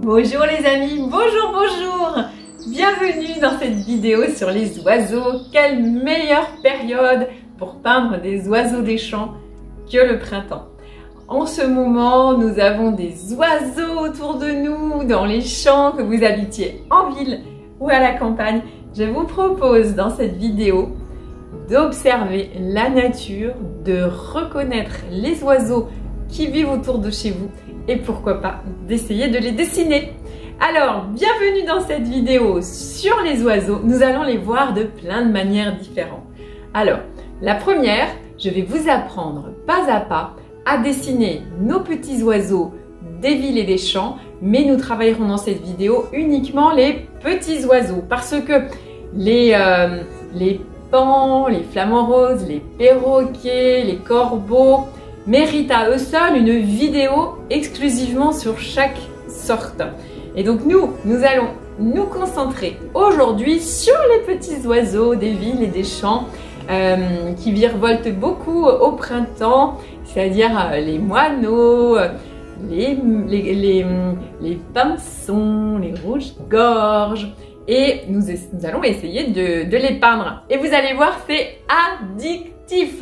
Bonjour les amis, bonjour. Bienvenue dans cette vidéo sur les oiseaux. Quelle meilleure période pour peindre des oiseaux des champs que le printemps. En ce moment, nous avons des oiseaux autour de nous, dans les champs, que vous habitiez en ville ou à la campagne. Je vous propose dans cette vidéo d'observer la nature, de reconnaître les oiseaux qui vivent autour de chez vous et pourquoi pas d'essayer de les dessiner. Alors, bienvenue dans cette vidéo sur les oiseaux. Nous allons les voir de plein de manières différentes. Alors, la première, je vais vous apprendre pas à pas à dessiner nos petits oiseaux des villes et des champs, mais nous travaillerons dans cette vidéo uniquement les petits oiseaux parce que les paons, les flamants roses, les perroquets, les corbeaux méritent à eux seuls une vidéo exclusivement sur chaque sorte. Et donc nous allons nous concentrer aujourd'hui sur les petits oiseaux des villes et des champs qui virevoltent beaucoup au printemps, c'est-à-dire les moineaux, les pinsons, les rouges-gorges. Et nous allons essayer de les peindre. Et vous allez voir, c'est addictif.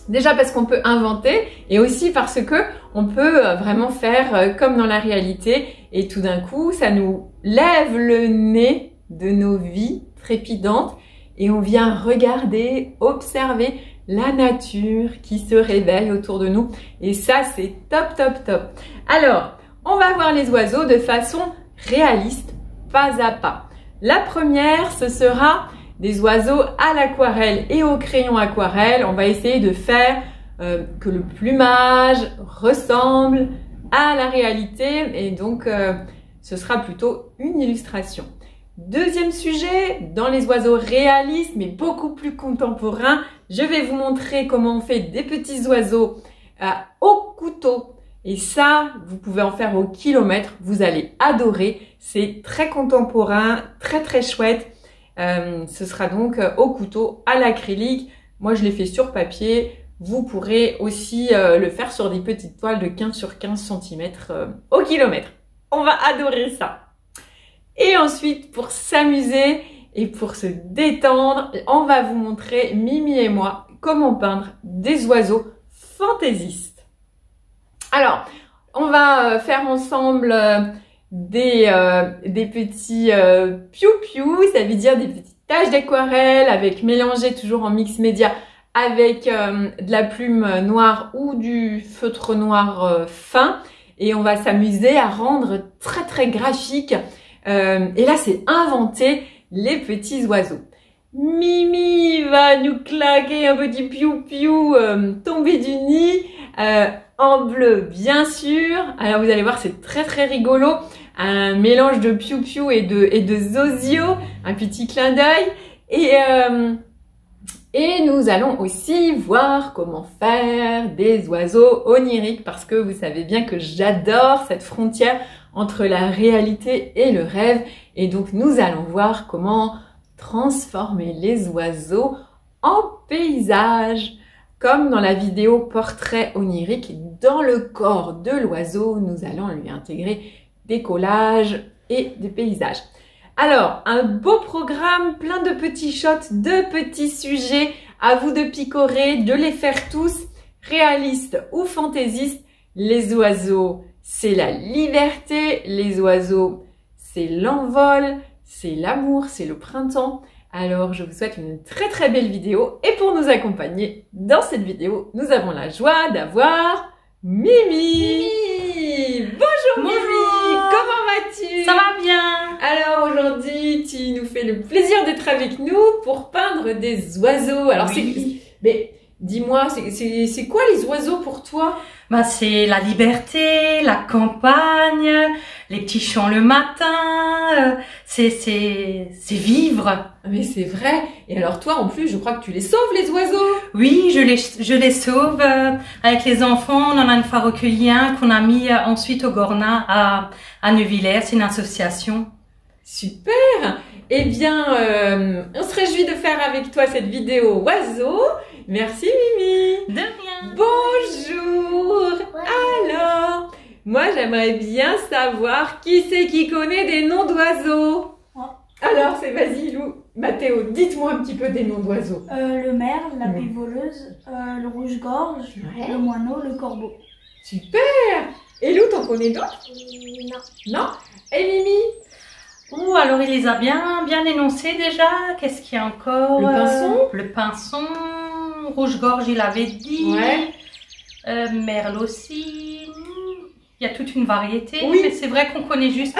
Déjà parce qu'on peut inventer et aussi parce que on peut vraiment faire comme dans la réalité et tout d'un coup, ça nous lève le nez de nos vies trépidantes et on vient regarder, observer la nature qui se réveille autour de nous et ça, c'est top. Alors, on va voir les oiseaux de façon réaliste, pas à pas. La première, ce sera des oiseaux à l'aquarelle et au crayon aquarelle. On va essayer de faire que le plumage ressemble à la réalité et donc ce sera plutôt une illustration. Deuxième sujet, dans les oiseaux réalistes mais beaucoup plus contemporains, je vais vous montrer comment on fait des petits oiseaux au couteau. Et ça, vous pouvez en faire au kilomètre, vous allez adorer. C'est très contemporain, très chouette. Ce sera donc au couteau, à l'acrylique. Moi, je l'ai fait sur papier. Vous pourrez aussi le faire sur des petites toiles de 15 sur 15 cm au kilomètre. On va adorer ça. Et ensuite, pour s'amuser et pour se détendre, on va vous montrer, Mimi et moi, comment peindre des oiseaux fantaisistes. Alors, on va faire ensemble des petits piou-piou, ça veut dire des petites taches d'aquarelle avec mélangées toujours en mix média avec de la plume noire ou du feutre noir fin et on va s'amuser à rendre très graphique et là c'est inventer les petits oiseaux. Mimi va nous claquer un petit piou-piou tombé du nid en bleu bien sûr. Alors vous allez voir c'est très rigolo. Un mélange de piou-piou et de zozio, un petit clin d'œil. Et nous allons aussi voir comment faire des oiseaux oniriques parce que vous savez bien que j'adore cette frontière entre la réalité et le rêve. Et donc nous allons voir comment transformer les oiseaux en paysage. Comme dans la vidéo portrait onirique, dans le corps de l'oiseau, nous allons lui intégrer des collages et des paysages. Alors, un beau programme, plein de petits shots, de petits sujets, à vous de picorer, de les faire tous, réalistes ou fantaisistes. Les oiseaux, c'est la liberté, les oiseaux, c'est l'envol, c'est l'amour, c'est le printemps. Alors, je vous souhaite une très belle vidéo et pour nous accompagner dans cette vidéo, nous avons la joie d'avoir Mimi. Bonjour Mimi, comment vas-tu? Ça va bien. Alors aujourd'hui, tu nous fais le plaisir d'être avec nous pour peindre des oiseaux. Alors oui. Mais dis-moi, c'est quoi les oiseaux pour toi? Bah c'est la liberté, la campagne, les petits chants le matin, c'est vivre. Mais c'est vrai. Et alors toi en plus, je crois que tu les sauves les oiseaux. Oui, je les sauve avec les enfants. On en a une fois recueilli un qu'on a mis ensuite au Gornat à Neuvillers, c'est une association. Super. Eh bien, on se réjouit de faire avec toi cette vidéo oiseaux. Merci Mimi. De rien. Bonjour. Alors, Moi, j'aimerais bien savoir qui c'est qui connaît des noms d'oiseaux. Alors, c'est vas-y, Lou. Mathéo, dites-moi un petit peu des noms d'oiseaux. Le merle, la pipe voleuse, le rouge-gorge, le moineau, le corbeau. Super! Et Lou, t'en connais d'autres? Non. Non? Et Mimi? Oh, alors il les a bien énoncés déjà. Qu'est-ce qu'il y a encore? Le pinson? Le pinson. Rouge-gorge, il avait dit. Ouais. Merle aussi. Il y a toute une variété. Oui. Mais c'est vrai qu'on connaît juste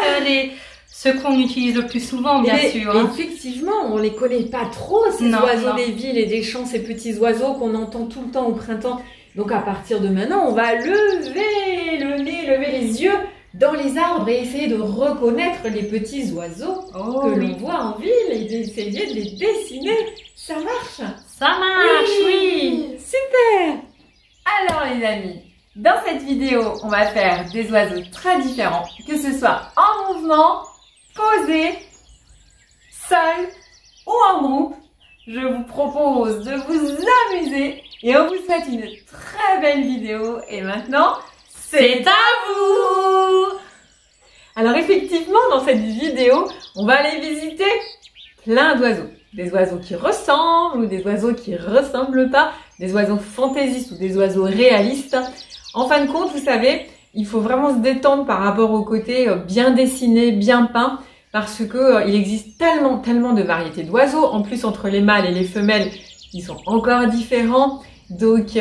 ceux qu'on utilise le plus souvent, bien sûr. Hein. Effectivement, on les connaît pas trop, ces oiseaux des villes et des champs, ces petits oiseaux qu'on entend tout le temps au printemps. Donc à partir de maintenant, on va lever le nez, lever les yeux dans les arbres et essayer de reconnaître les petits oiseaux que l'on voit en ville et d'essayer de les dessiner. Ça marche? Ça marche, oui. Super! Alors les amis, dans cette vidéo, on va faire des oiseaux très différents, que ce soit en mouvement, posé, seul ou en groupe. Je vous propose de vous amuser et on vous souhaite une très belle vidéo. Et maintenant, c'est à vous! Alors effectivement, dans cette vidéo, on va aller visiter plein d'oiseaux. Des oiseaux qui ressemblent ou des oiseaux qui ne ressemblent pas, des oiseaux fantaisistes ou des oiseaux réalistes. En fin de compte, vous savez, il faut vraiment se détendre par rapport au côté bien dessiné, bien peint, parce que il existe tellement de variétés d'oiseaux. En plus, entre les mâles et les femelles, ils sont encore différents. Donc,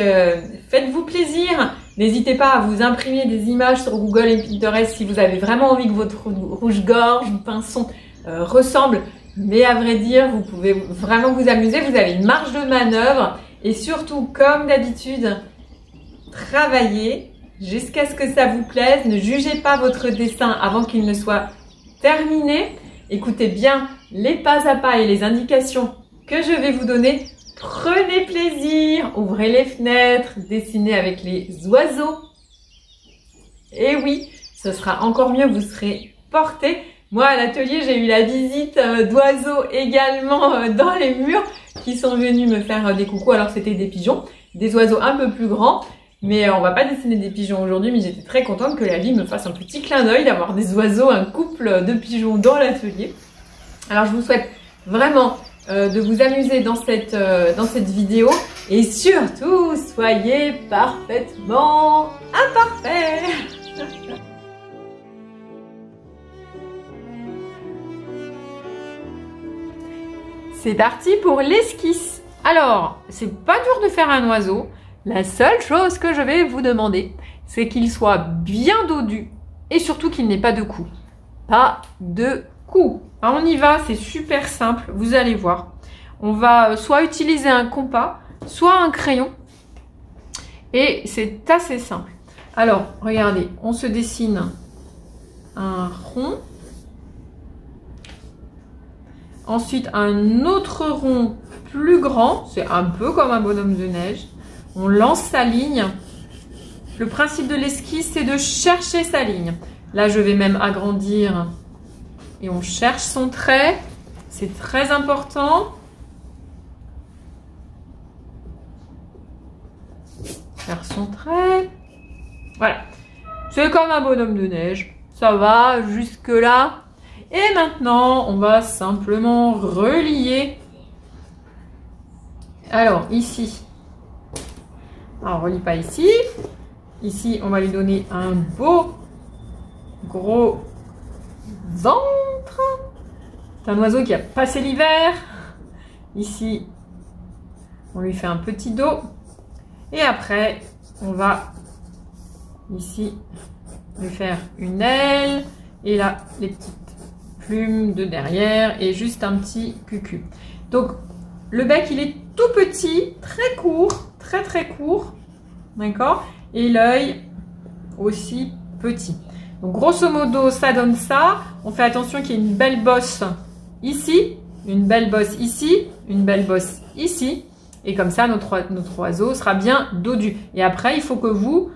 faites-vous plaisir. N'hésitez pas à vous imprimer des images sur Google et Pinterest si vous avez vraiment envie que votre rouge-gorge ou pinson ressemble. Mais à vrai dire, vous pouvez vraiment vous amuser. Vous avez une marge de manœuvre. Et surtout, comme d'habitude, travaillez jusqu'à ce que ça vous plaise. Ne jugez pas votre dessin avant qu'il ne soit terminé. Écoutez bien les pas à pas et les indications que je vais vous donner. Prenez plaisir, ouvrez les fenêtres, dessinez avec les oiseaux. Et oui, ce sera encore mieux, vous serez porté. Moi, à l'atelier, j'ai eu la visite d'oiseaux également dans les murs qui sont venus me faire des coucous. Alors, c'était des pigeons, des oiseaux un peu plus grands. Mais on va pas dessiner des pigeons aujourd'hui, mais j'étais très contente que la vie me fasse un petit clin d'œil d'avoir des oiseaux, un couple de pigeons dans l'atelier. Alors, je vous souhaite vraiment de vous amuser dans cette vidéo et surtout, soyez parfaitement imparfaits. C'est parti pour l'esquisse. Alors, c'est pas dur de faire un oiseau. La seule chose que je vais vous demander, c'est qu'il soit bien dodu et surtout qu'il n'ait pas de cou. Pas de cou. Alors on y va, c'est super simple, vous allez voir. On va soit utiliser un compas, soit un crayon. Et c'est assez simple. Alors, regardez, on se dessine un rond. Ensuite, un autre rond plus grand. C'est un peu comme un bonhomme de neige. On lance sa ligne. Le principe de l'esquisse, c'est de chercher sa ligne. Là, je vais même agrandir. Et on cherche son trait. C'est très important. Faire son trait. Voilà. C'est comme un bonhomme de neige. Ça va jusque là. Et maintenant, on va simplement relier. Alors, ici. Alors, on ne relie pas ici. Ici, on va lui donner un beau, gros ventre. C'est un oiseau qui a passé l'hiver. Ici, on lui fait un petit dos. Et après, on va ici lui faire une aile. Et là, les petites plumes de derrière et juste un petit cucu. Donc, le bec, il est tout petit, très court, très court. D'accord? Et l'œil aussi petit. Donc, grosso modo, ça donne ça. On fait attention qu'il y ait une belle bosse ici, une belle bosse ici, une belle bosse ici. Et comme ça, notre oiseau sera bien dodu. Et après, il faut que vous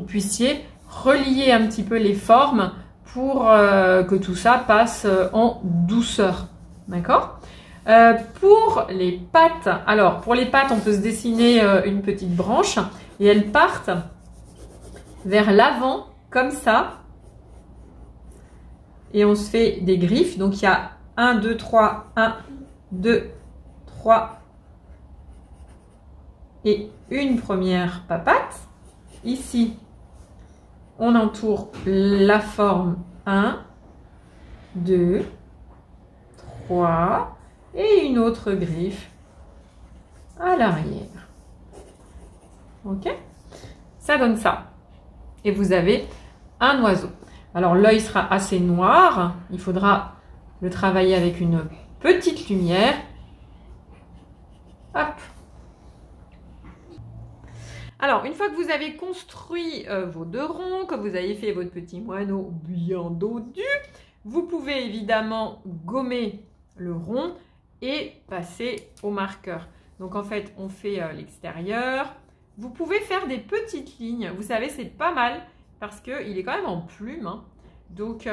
puissiez relier un petit peu les formes pour que tout ça passe en douceur. D'accord? Pour les pattes, alors pour les pattes, on peut se dessiner une petite branche et elles partent vers l'avant comme ça. Et on se fait des griffes. Donc, il y a 1, 2, 3, 1, 2, 3. Et une première papate. Ici, on entoure la forme 1, 2, 3. Et une autre griffe à l'arrière. Ok? Ça donne ça. Et vous avez un oiseau. Alors l'œil sera assez noir. Il faudra le travailler avec une petite lumière. Hop. Alors, une fois que vous avez construit vos 2 ronds, que vous avez fait votre petit moineau bien dodu, vous pouvez évidemment gommer le rond et passer au marqueur. Donc en fait, on fait l'extérieur. Vous pouvez faire des petites lignes. Vous savez, c'est pas mal parce qu'il est quand même en plume. Hein. Donc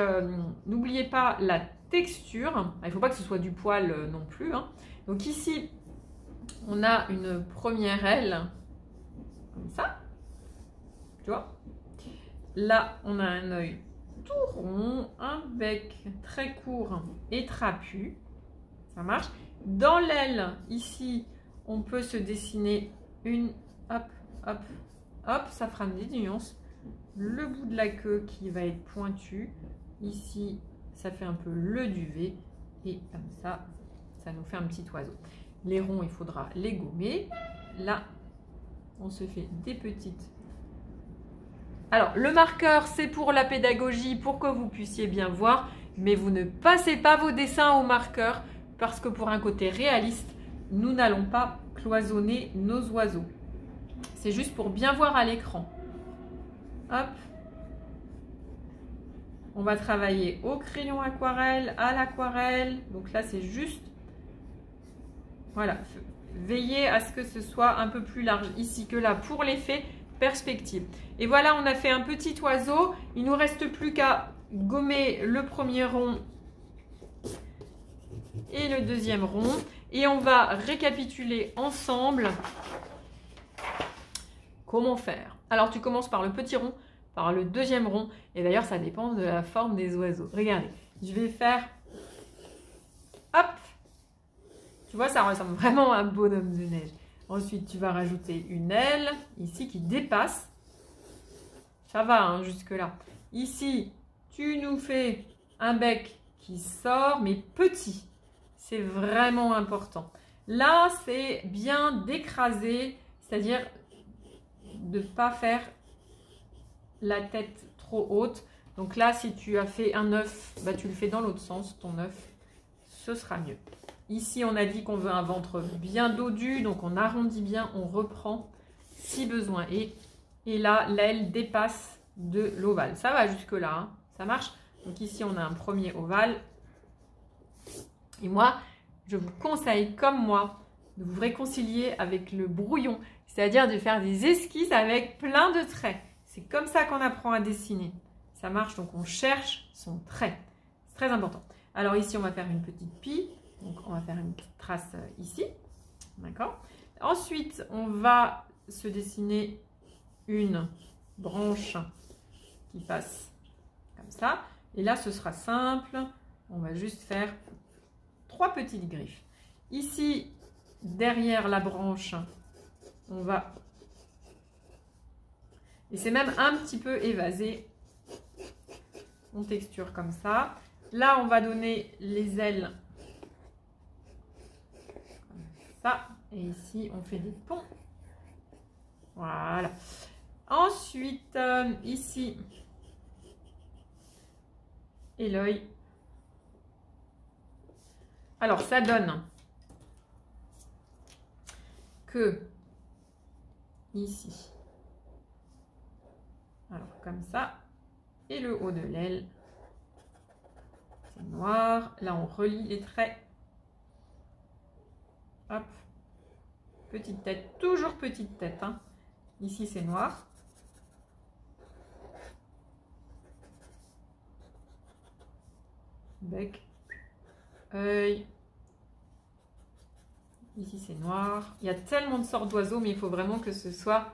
n'oubliez pas la texture. Il ne faut pas que ce soit du poil non plus. Hein. Donc ici, on a une première aile comme ça. Tu vois? Là, on a un œil tout rond, un bec très court et trapu. Ça marche. Dans l'aile, ici, on peut se dessiner une, hop, hop, hop, ça fera des nuances. Le bout de la queue qui va être pointu. Ici, ça fait un peu le duvet. Et comme ça, ça nous fait un petit oiseau. Les ronds, il faudra les gommer. Là, on se fait des petites. Alors, le marqueur, c'est pour la pédagogie, pour que vous puissiez bien voir. Mais vous ne passez pas vos dessins au marqueur. Parce que pour un côté réaliste, nous n'allons pas cloisonner nos oiseaux. C'est juste pour bien voir à l'écran. Hop. On va travailler au crayon aquarelle, à l'aquarelle. Donc là, c'est juste... Voilà. Veillez à ce que ce soit un peu plus large ici que là pour l'effet perspective. Et voilà, on a fait un petit oiseau. Il ne nous reste plus qu'à gommer le premier rond et le deuxième rond. Et on va récapituler ensemble comment faire. Alors, tu commences par le petit rond, par le deuxième rond. Et d'ailleurs, ça dépend de la forme des oiseaux. Regardez, je vais faire... Hop! Tu vois, ça ressemble vraiment à un bonhomme de neige. Ensuite, tu vas rajouter une aile ici qui dépasse. Ça va hein, jusque-là. Ici, tu nous fais un bec qui sort, mais petit. C'est vraiment important. Là, c'est bien d'écraser, c'est-à-dire de ne pas faire la tête trop haute. Donc là, si tu as fait un œuf, bah, tu le fais dans l'autre sens, ton œuf, ce sera mieux. Ici, on a dit qu'on veut un ventre bien dodu, donc on arrondit bien, on reprend si besoin. Et là, l'aile dépasse de l'ovale. Ça va jusque-là, hein, ça marche. Donc ici, on a un premier ovale. Et moi, je vous conseille, comme moi, de vous réconcilier avec le brouillon, c'est-à-dire de faire des esquisses avec plein de traits. C'est comme ça qu'on apprend à dessiner. Ça marche, donc on cherche son trait. C'est très important. Alors ici, on va faire une petite pie. Donc, on va faire une petite trace ici. D'accord? Ensuite, on va se dessiner une branche qui passe comme ça. Et là, ce sera simple. On va juste faire 3 petites griffes. Ici, derrière la branche, on va... Et c'est même un petit peu évasé. On texture comme ça. Là, on va donner les ailes ça. Et ici, on fait des ponts. Voilà. Ensuite, ici, et l'œil. Alors, ça donne que ici, alors comme ça, et le haut de l'aile, c'est noir. Là, on relie les traits. Hop, petite tête, toujours petite tête. Hein. Ici, c'est noir. Bec, œil. Ici, c'est noir. Il y a tellement de sortes d'oiseaux, mais il faut vraiment que ce soit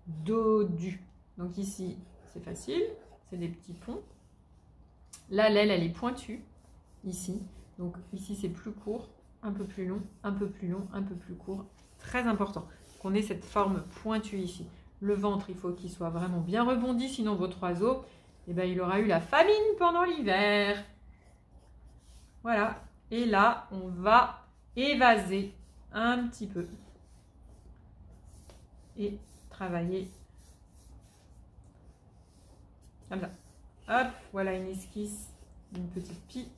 dodu. Donc ici, c'est facile, c'est des petits ponts. Là, l'aile, elle est pointue, ici. Donc ici, c'est plus court, un peu plus long, un peu plus long, un peu plus court. Très important qu'on ait cette forme pointue ici. Le ventre, il faut qu'il soit vraiment bien rebondi, sinon votre oiseau, eh ben, il aura eu la famine pendant l'hiver. Voilà. Et là, on va évaser un petit peu. Et travailler comme ça. Hop, voilà une esquisse, une petite pie.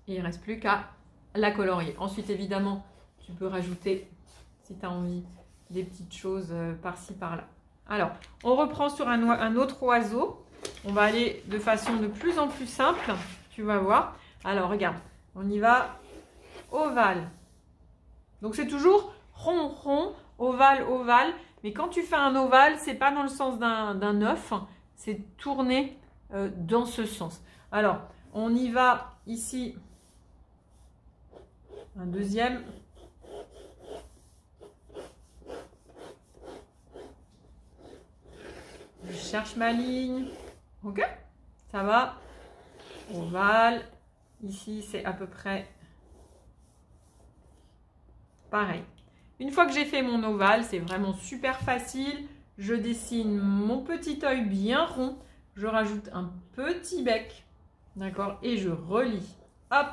Et il ne reste plus qu'à la colorier. Ensuite, évidemment, tu peux rajouter, si tu as envie, des petites choses par-ci, par-là. Alors, on reprend sur un autre oiseau. On va aller de façon de plus en plus simple. Tu vas voir. Alors, regarde, on y va ovale. Donc, c'est toujours rond, rond, ovale, ovale. Mais quand tu fais un ovale, c'est pas dans le sens d'un œuf. C'est tourné dans ce sens. Alors, on y va ici. Un deuxième. Je cherche ma ligne. Ok? Ça va? Ovale. Ici, c'est à peu près pareil. Une fois que j'ai fait mon ovale, c'est vraiment super facile. Je dessine mon petit œil bien rond. Je rajoute un petit bec. D'accord? Et je relie. Hop!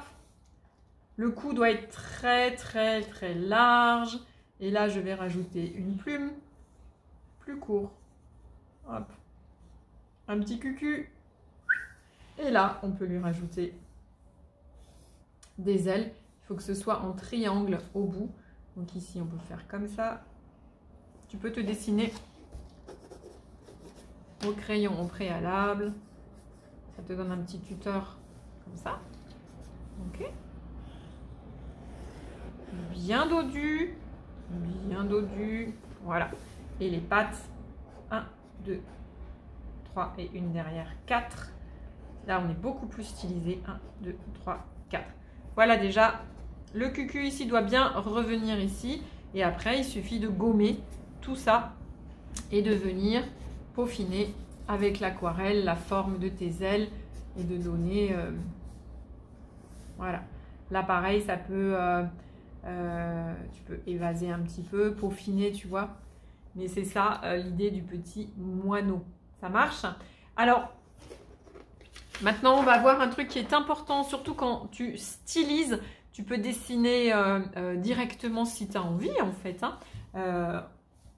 Le cou doit être très, très, très large. Et là, je vais rajouter une plume plus court. Hop. Un petit cucu. Et là, on peut lui rajouter des ailes. Il faut que ce soit en triangle au bout. Donc ici, on peut faire comme ça. Tu peux te dessiner au crayon au préalable. Ça te donne un petit tuteur comme ça. Ok. Bien dodu. Bien dodu. Voilà. Et les pattes. 1, 2, 3 et une derrière 4. Là, on est beaucoup plus stylisé. 1, 2, 3, 4. Voilà déjà. Le cucu ici doit bien revenir ici. Et après, il suffit de gommer tout ça et de venir peaufiner avec l'aquarelle la forme de tes ailes et de donner... voilà. Là, pareil, ça peut... tu peux évaser un petit peu, peaufiner, tu vois. Mais c'est ça l'idée du petit moineau. Ça marche? Alors, maintenant, on va voir un truc qui est important, surtout quand tu stylises. Tu peux dessiner directement si tu as envie, en fait. Hein.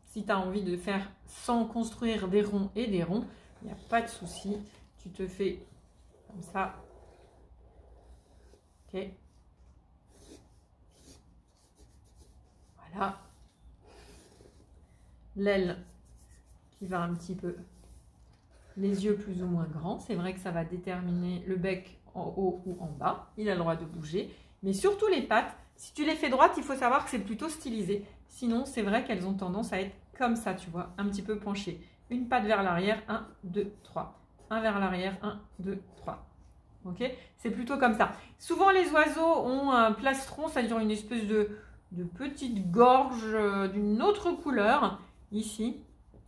Si tu as envie de faire sans construire des ronds et des ronds, il n'y a pas de souci. Tu te fais comme ça. Ok. Voilà. L'aile qui va un petit peu. Les yeux plus ou moins grands. C'est vrai que ça va déterminer le bec en haut ou en bas. Il a le droit de bouger. Mais surtout les pattes, si tu les fais droites, il faut savoir que c'est plutôt stylisé. Sinon, c'est vrai qu'elles ont tendance à être comme ça, tu vois, un petit peu penchées. Une patte vers l'arrière, 1, 2, 3. Un vers l'arrière, 1, 2, 3. Ok? C'est plutôt comme ça. Souvent, les oiseaux ont un plastron, c'est-à-dire une espèce de petite gorge d'une autre couleur, ici,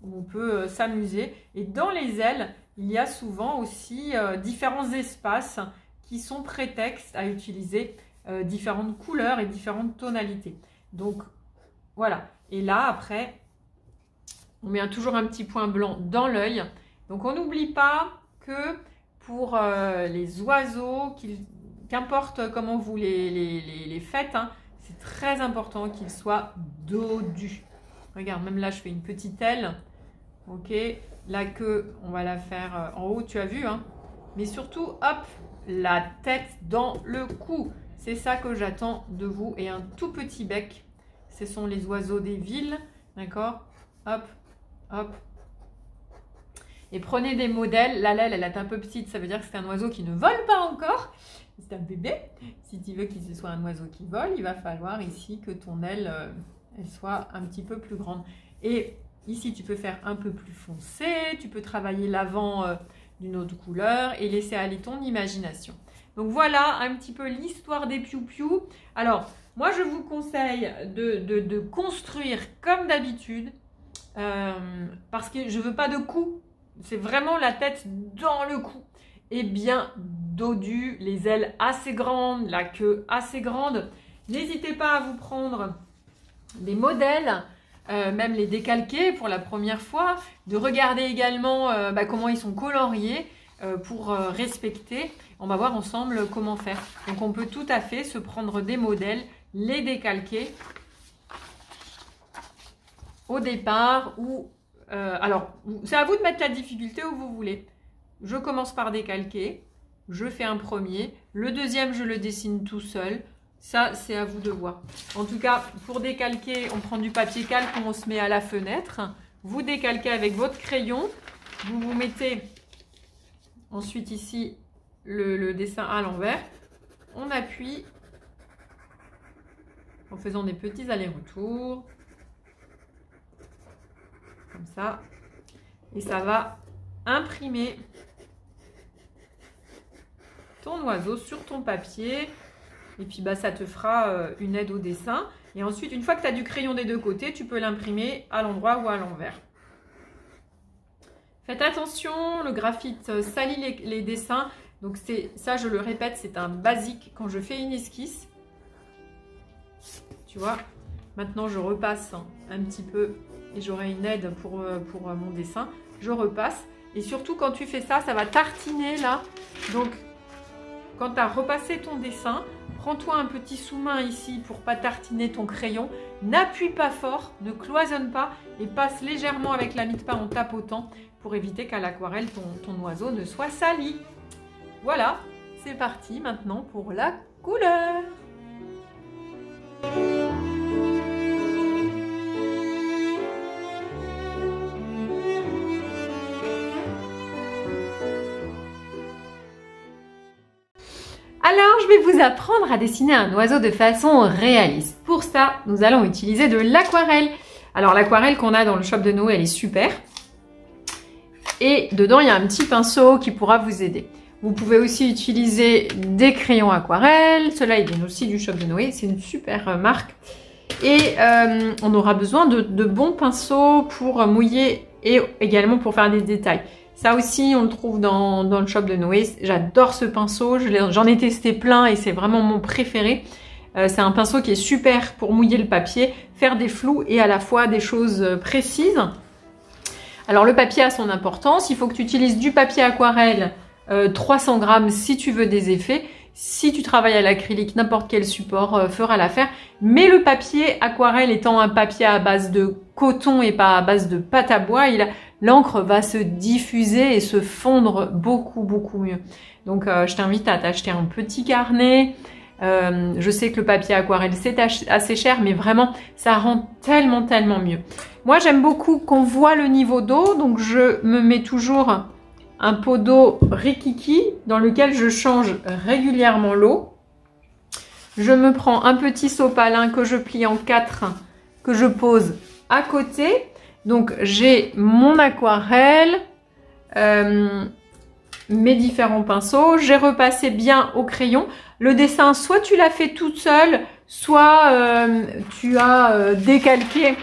où on peut s'amuser. Et dans les ailes, il y a souvent aussi différents espaces qui sont prétextes à utiliser différentes couleurs et différentes tonalités. Donc, voilà. Et là, après, on met toujours un petit point blanc dans l'œil. Donc, on n'oublie pas que pour les oiseaux, qu'importe comment vous les faites, hein, c'est très important qu'ils soient dodus. Regarde, même là, je fais une petite aile. Ok, la queue, on va la faire en haut, tu as vu, hein. Mais surtout, hop, la tête dans le cou. C'est ça que j'attends de vous. Et un tout petit bec. Ce sont les oiseaux des villes. D'accord? Hop, hop. Et prenez des modèles. La l'aile, elle est un peu petite. Ça veut dire que c'est un oiseau qui ne vole pas encore. C'est un bébé. Si tu veux qu'il soit un oiseau qui vole, il va falloir ici que ton aile, elle soit un petit peu plus grande. Et ici, tu peux faire un peu plus foncé. Tu peux travailler l'avant d'une autre couleur et laisser aller ton imagination. Donc voilà un petit peu l'histoire des piou-piou. Alors, moi je vous conseille de construire comme d'habitude parce que je veux pas de cou. C'est vraiment la tête dans le cou. Et bien dodu, les ailes assez grandes, la queue assez grande. N'hésitez pas à vous prendre des modèles, même les décalquer pour la première fois. De regarder également comment ils sont coloriés pour respecter. On va voir ensemble comment faire. Donc on peut tout à fait se prendre des modèles, les décalquer au départ ou alors c'est à vous de mettre la difficulté où vous voulez. Je commence par décalquer, je fais un premier, le deuxième je le dessine tout seul. Ça c'est à vous de voir. En tout cas pour décalquer, on prend du papier calque, on se met à la fenêtre. Vous décalquez avec votre crayon, vous vous mettez ensuite ici le dessin à l'envers. On appuie en faisant des petits allers-retours. Comme ça. Et ça va imprimer ton oiseau sur ton papier. Et puis ça te fera une aide au dessin. Et ensuite, une fois que tu as du crayon des deux côtés, tu peux l'imprimer à l'endroit ou à l'envers. Faites attention, le graphite salit les dessins. Donc ça, je le répète, c'est un basique quand je fais une esquisse. Tu vois, maintenant je repasse un petit peu et j'aurai une aide pour mon dessin. Je repasse et surtout quand tu fais ça, ça va tartiner là. Donc quand tu as repassé ton dessin, prends-toi un petit sous-main ici pour pas tartiner ton crayon. N'appuie pas fort, ne cloisonne pas et passe légèrement avec la mie de pain en tapotant pour éviter qu'à l'aquarelle, ton oiseau ne soit sali. Voilà, c'est parti maintenant pour la couleur. Alors, je vais vous apprendre à dessiner un oiseau de façon réaliste. Pour ça, nous allons utiliser de l'aquarelle. Alors, l'aquarelle qu'on a dans le shop de Noé, elle est super. Et dedans, il y a un petit pinceau qui pourra vous aider. Vous pouvez aussi utiliser des crayons aquarelle. Ceux-là, ils viennent aussi du shop de Noé. C'est une super marque. Et on aura besoin de bons pinceaux pour mouiller et également pour faire des détails. Ça aussi, on le trouve dans le shop de Noé. J'adore ce pinceau. J'en ai testé plein et c'est vraiment mon préféré. C'est un pinceau qui est super pour mouiller le papier, faire des flous et à la fois des choses précises. Alors, le papier a son importance. Il faut que tu utilises du papier aquarelle 300 grammes si tu veux des effets. Si tu travailles à l'acrylique, n'importe quel support fera l'affaire. Mais le papier aquarelle étant un papier à base de coton et pas à base de pâte à bois, l'encre va se diffuser et se fondre beaucoup, beaucoup mieux. Donc, je t'invite à t'acheter un petit carnet. Je sais que le papier aquarelle, c'est assez cher, mais vraiment, ça rend tellement, tellement mieux. Moi, j'aime beaucoup qu'on voit le niveau d'eau. Donc, je me mets toujours un pot d'eau Rikiki dans lequel je change régulièrement l'eau. Je me prends un petit sopalin que je plie en 4, que je pose à côté. Donc, j'ai mon aquarelle, mes différents pinceaux. J'ai repassé bien au crayon. Le dessin, soit tu l'as fait toute seule, soit tu as décalqué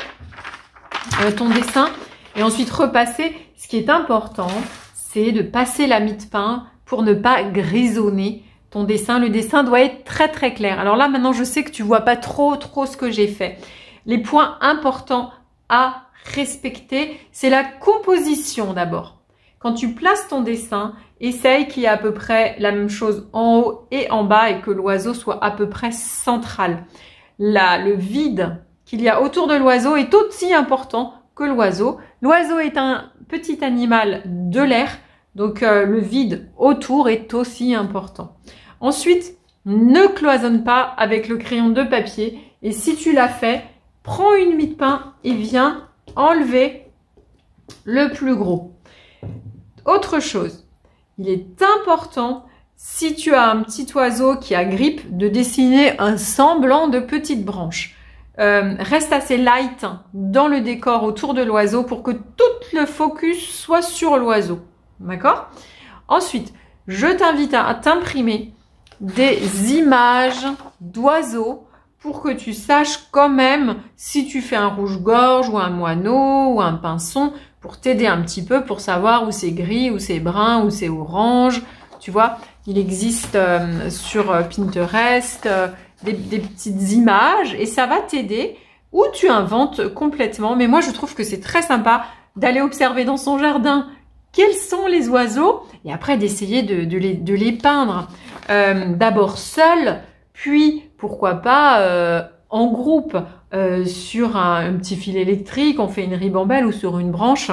ton dessin et ensuite repassé. Ce qui est important, c'est de passer la mie de pain pour ne pas grisonner ton dessin. Le dessin doit être très très clair. Alors là, maintenant, je sais que tu vois pas trop ce que j'ai fait. Les points importants à respecter, c'est la composition d'abord. Quand tu places ton dessin, essaye qu'il y ait à peu près la même chose en haut et en bas et que l'oiseau soit à peu près central. Là, le vide qu'il y a autour de l'oiseau est aussi important que l'oiseau. L'oiseau est un petit animal de l'air, donc le vide autour est aussi important. Ensuite, ne cloisonne pas avec le crayon de papier et si tu l'as fait, prends une mie de pain et viens enlever le plus gros. Autre chose, il est important, si tu as un petit oiseau qui a grippe, de dessiner un semblant de petite branche. Reste assez light dans le décor autour de l'oiseau pour que tout le focus soit sur l'oiseau. D'accord? Ensuite, je t'invite à t'imprimer des images d'oiseaux pour que tu saches quand même si tu fais un rouge-gorge ou un moineau ou un pinson pour t'aider un petit peu pour savoir où c'est gris, où c'est brun, où c'est orange. Tu vois, il existe sur Pinterest des petites images et ça va t'aider ou tu inventes complètement. Mais moi, je trouve que c'est très sympa d'aller observer dans son jardin quels sont les oiseaux et après d'essayer de les peindre. D'abord seul, puis pourquoi pas en groupe sur un petit fil électrique, on fait une ribambelle ou sur une branche.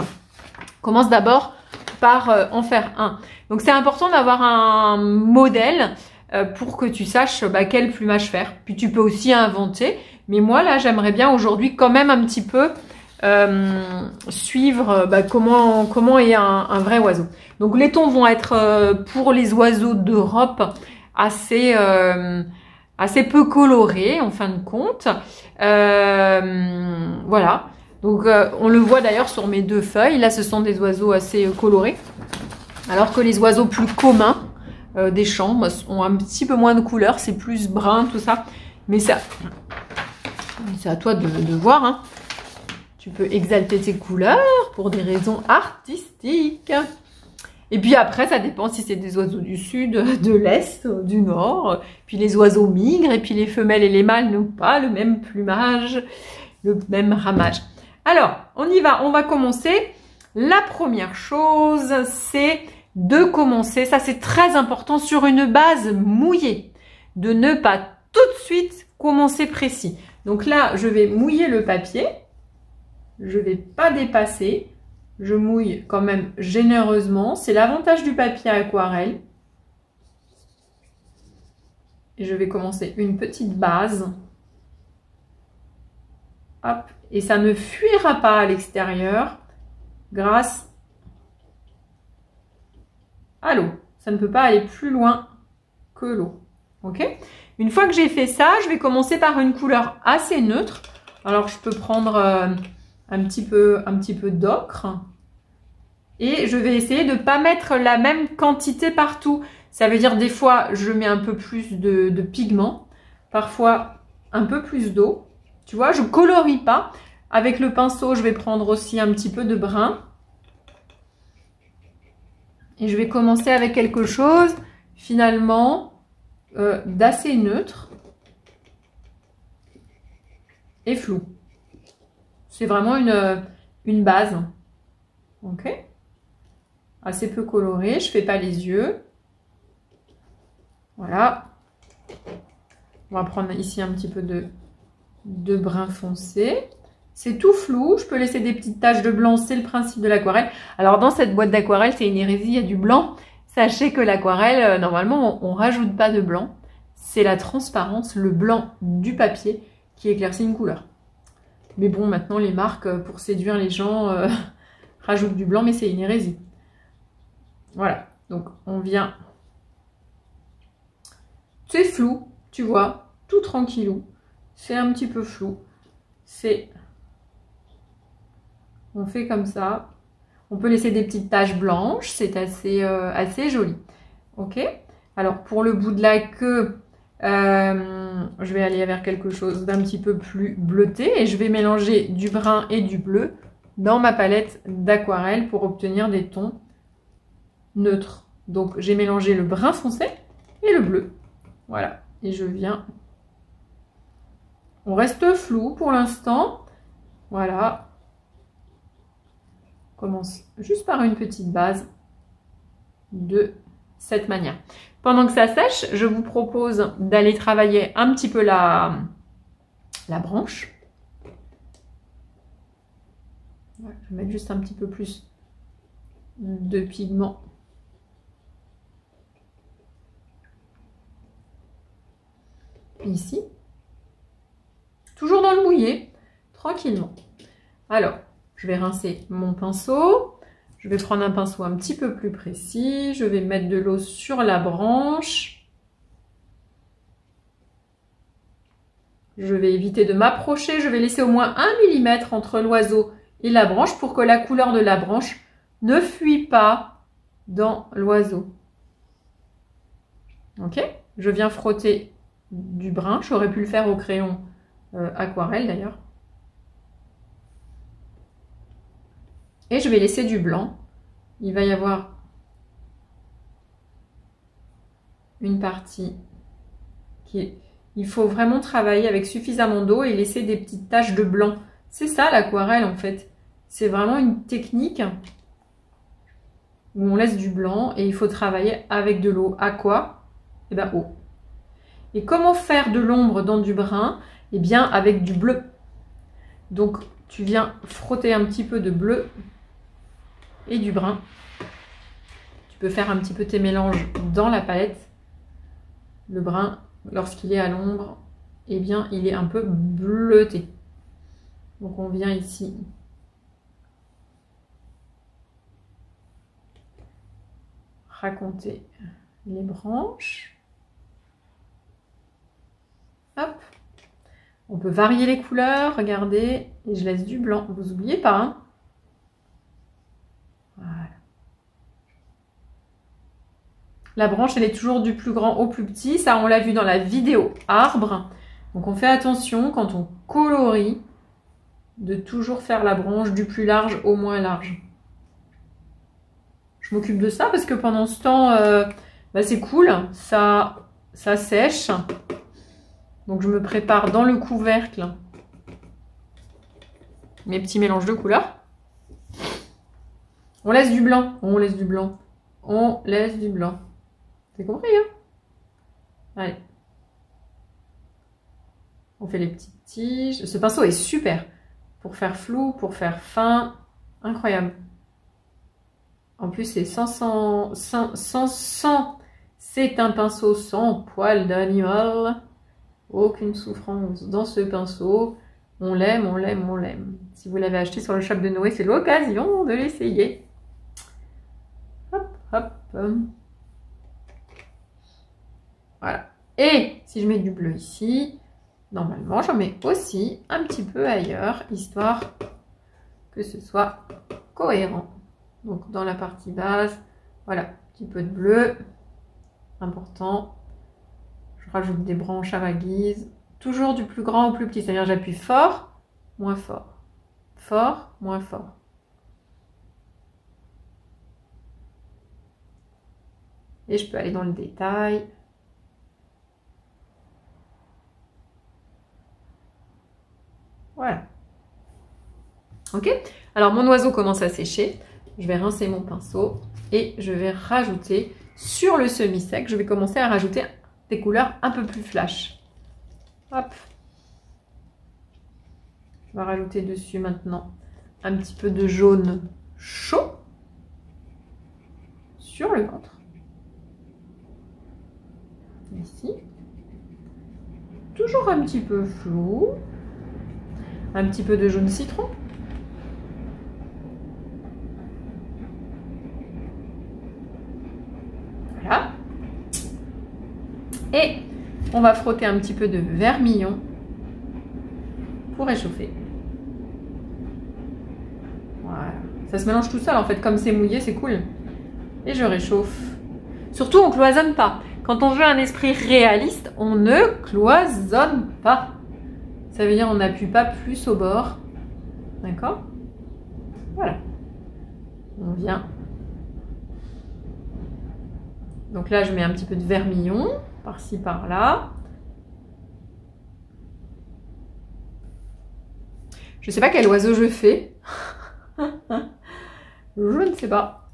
Commence d'abord par en faire un. Donc c'est important d'avoir un modèle pour que tu saches quel plumage faire. Puis tu peux aussi inventer. Mais moi là j'aimerais bien aujourd'hui quand même un petit peu suivre comment est un vrai oiseau. Donc les tons vont être pour les oiseaux d'Europe assez peu colorés en fin de compte. Voilà. Donc on le voit d'ailleurs sur mes deux feuilles. Là ce sont des oiseaux assez colorés. Alors que les oiseaux plus communs des champs ont un petit peu moins de couleurs. C'est plus brun tout ça. Mais ça, c'est à toi de voir. Hein. Tu peux exalter tes couleurs pour des raisons artistiques. Et puis après, ça dépend si c'est des oiseaux du sud, de l'est, du nord. Puis les oiseaux migrent et puis les femelles et les mâles n'ont pas le même plumage, le même ramage. Alors, on y va, on va commencer. La première chose, c'est de commencer, ça c'est très important, sur une base mouillée. De ne pas tout de suite commencer précis. Donc là, je vais mouiller le papier. Je ne vais pas dépasser. Je mouille quand même généreusement. C'est l'avantage du papier aquarelle. Et je vais commencer une petite base. Hop. Et ça ne fuira pas à l'extérieur grâce à l'eau. Ça ne peut pas aller plus loin que l'eau. Ok ? Une fois que j'ai fait ça, je vais commencer par une couleur assez neutre. Alors, je peux prendre un petit peu d'ocre. Et je vais essayer de ne pas mettre la même quantité partout. Ça veut dire des fois, je mets un peu plus de pigment. Parfois, un peu plus d'eau. Tu vois, je ne colorie pas. Avec le pinceau, je vais prendre aussi un petit peu de brun. Et je vais commencer avec quelque chose, finalement, d'assez neutre et flou. C'est vraiment une base. Ok ? Assez peu coloré. Je ne fais pas les yeux. Voilà. On va prendre ici un petit peu de brun foncé. C'est tout flou. Je peux laisser des petites taches de blanc. C'est le principe de l'aquarelle. Alors, dans cette boîte d'aquarelle, c'est une hérésie. Il y a du blanc. Sachez que l'aquarelle, normalement, on ne rajoute pas de blanc. C'est la transparence, le blanc du papier qui éclaircit une couleur. Mais bon, maintenant, les marques, pour séduire les gens, rajoutent du blanc, mais c'est une hérésie. Voilà. Donc, on vient... C'est flou, tu vois, tout tranquillou. C'est un petit peu flou. C'est... On fait comme ça. On peut laisser des petites taches blanches. C'est assez joli. Ok ? Alors, pour le bout de la queue, je vais aller vers quelque chose d'un petit peu plus bleuté. Et je vais mélanger du brun et du bleu dans ma palette d'aquarelle pour obtenir des tons neutres. Donc, j'ai mélangé le brun foncé et le bleu. Voilà. Et je viens... On reste flou pour l'instant. Voilà. On commence juste par une petite base de cette manière. Pendant que ça sèche, je vous propose d'aller travailler un petit peu la branche. Voilà, je vais mettre juste un petit peu plus de pigment. Ici. Toujours dans le mouillé, tranquillement. Alors, je vais rincer mon pinceau. Je vais prendre un pinceau un petit peu plus précis. Je vais mettre de l'eau sur la branche. Je vais éviter de m'approcher. Je vais laisser au moins 1 mm entre l'oiseau et la branche pour que la couleur de la branche ne fuit pas dans l'oiseau. Ok ? Je viens frotter du brun. J'aurais pu le faire au crayon aquarelle d'ailleurs. Et je vais laisser du blanc. Il va y avoir une partie qui est... Il faut vraiment travailler avec suffisamment d'eau et laisser des petites taches de blanc. C'est ça l'aquarelle en fait. C'est vraiment une technique où on laisse du blanc et il faut travailler avec de l'eau. Aqua, et bien eau. Et comment faire de l'ombre dans du brun? Eh bien avec du bleu. Donc tu viens frotter un petit peu de bleu et du brun. Tu peux faire un petit peu tes mélanges dans la palette. Le brun, lorsqu'il est à l'ombre, eh bien il est un peu bleuté. Donc on vient ici raconter les branches. Hop. On peut varier les couleurs, regardez, et je laisse du blanc. Vous n'oubliez pas, hein. Voilà. La branche, elle est toujours du plus grand au plus petit. Ça, on l'a vu dans la vidéo arbre. Donc, on fait attention quand on colorie de toujours faire la branche du plus large au moins large. Je m'occupe de ça parce que pendant ce temps, c'est cool. Ça sèche. Donc, je me prépare dans le couvercle mes petits mélanges de couleurs. On laisse du blanc. On laisse du blanc. On laisse du blanc. T'as compris, hein? Allez. On fait les petites tiges. Ce pinceau est super pour faire flou, pour faire fin. Incroyable. En plus, c'est sans c'est un pinceau sans poil d'animal. Aucune souffrance dans ce pinceau. On l'aime, on l'aime, on l'aime. Si vous l'avez acheté sur le shop de Noé, c'est l'occasion de l'essayer. Hop, hop. Voilà. Et si je mets du bleu ici, normalement, j'en mets aussi un petit peu ailleurs, histoire que ce soit cohérent. Donc, dans la partie basse, voilà, un petit peu de bleu, important. Je rajoute des branches à ma guise, toujours du plus grand au plus petit, c'est-à-dire j'appuie fort, moins fort, fort, moins fort. Et je peux aller dans le détail. Voilà. Ok. Alors mon oiseau commence à sécher. Je vais rincer mon pinceau et je vais rajouter sur le semi-sec. Je vais commencer à rajouter des couleurs un peu plus flash. Hop. Je vais rajouter dessus maintenant un petit peu de jaune chaud sur le ventre. Ici. Toujours un petit peu flou. Un petit peu de jaune citron. Voilà. Et on va frotter un petit peu de vermillon pour réchauffer. Voilà. Ça se mélange tout seul en fait, comme c'est mouillé, c'est cool. Et je réchauffe. Surtout, on ne cloisonne pas. Quand on veut un esprit réaliste, on ne cloisonne pas. Ça veut dire on n'appuie pas plus au bord. D'accord? Voilà. On vient. Donc là, je mets un petit peu de vermillon, par-ci, par-là. Je ne sais pas quel oiseau je fais. Je ne sais pas.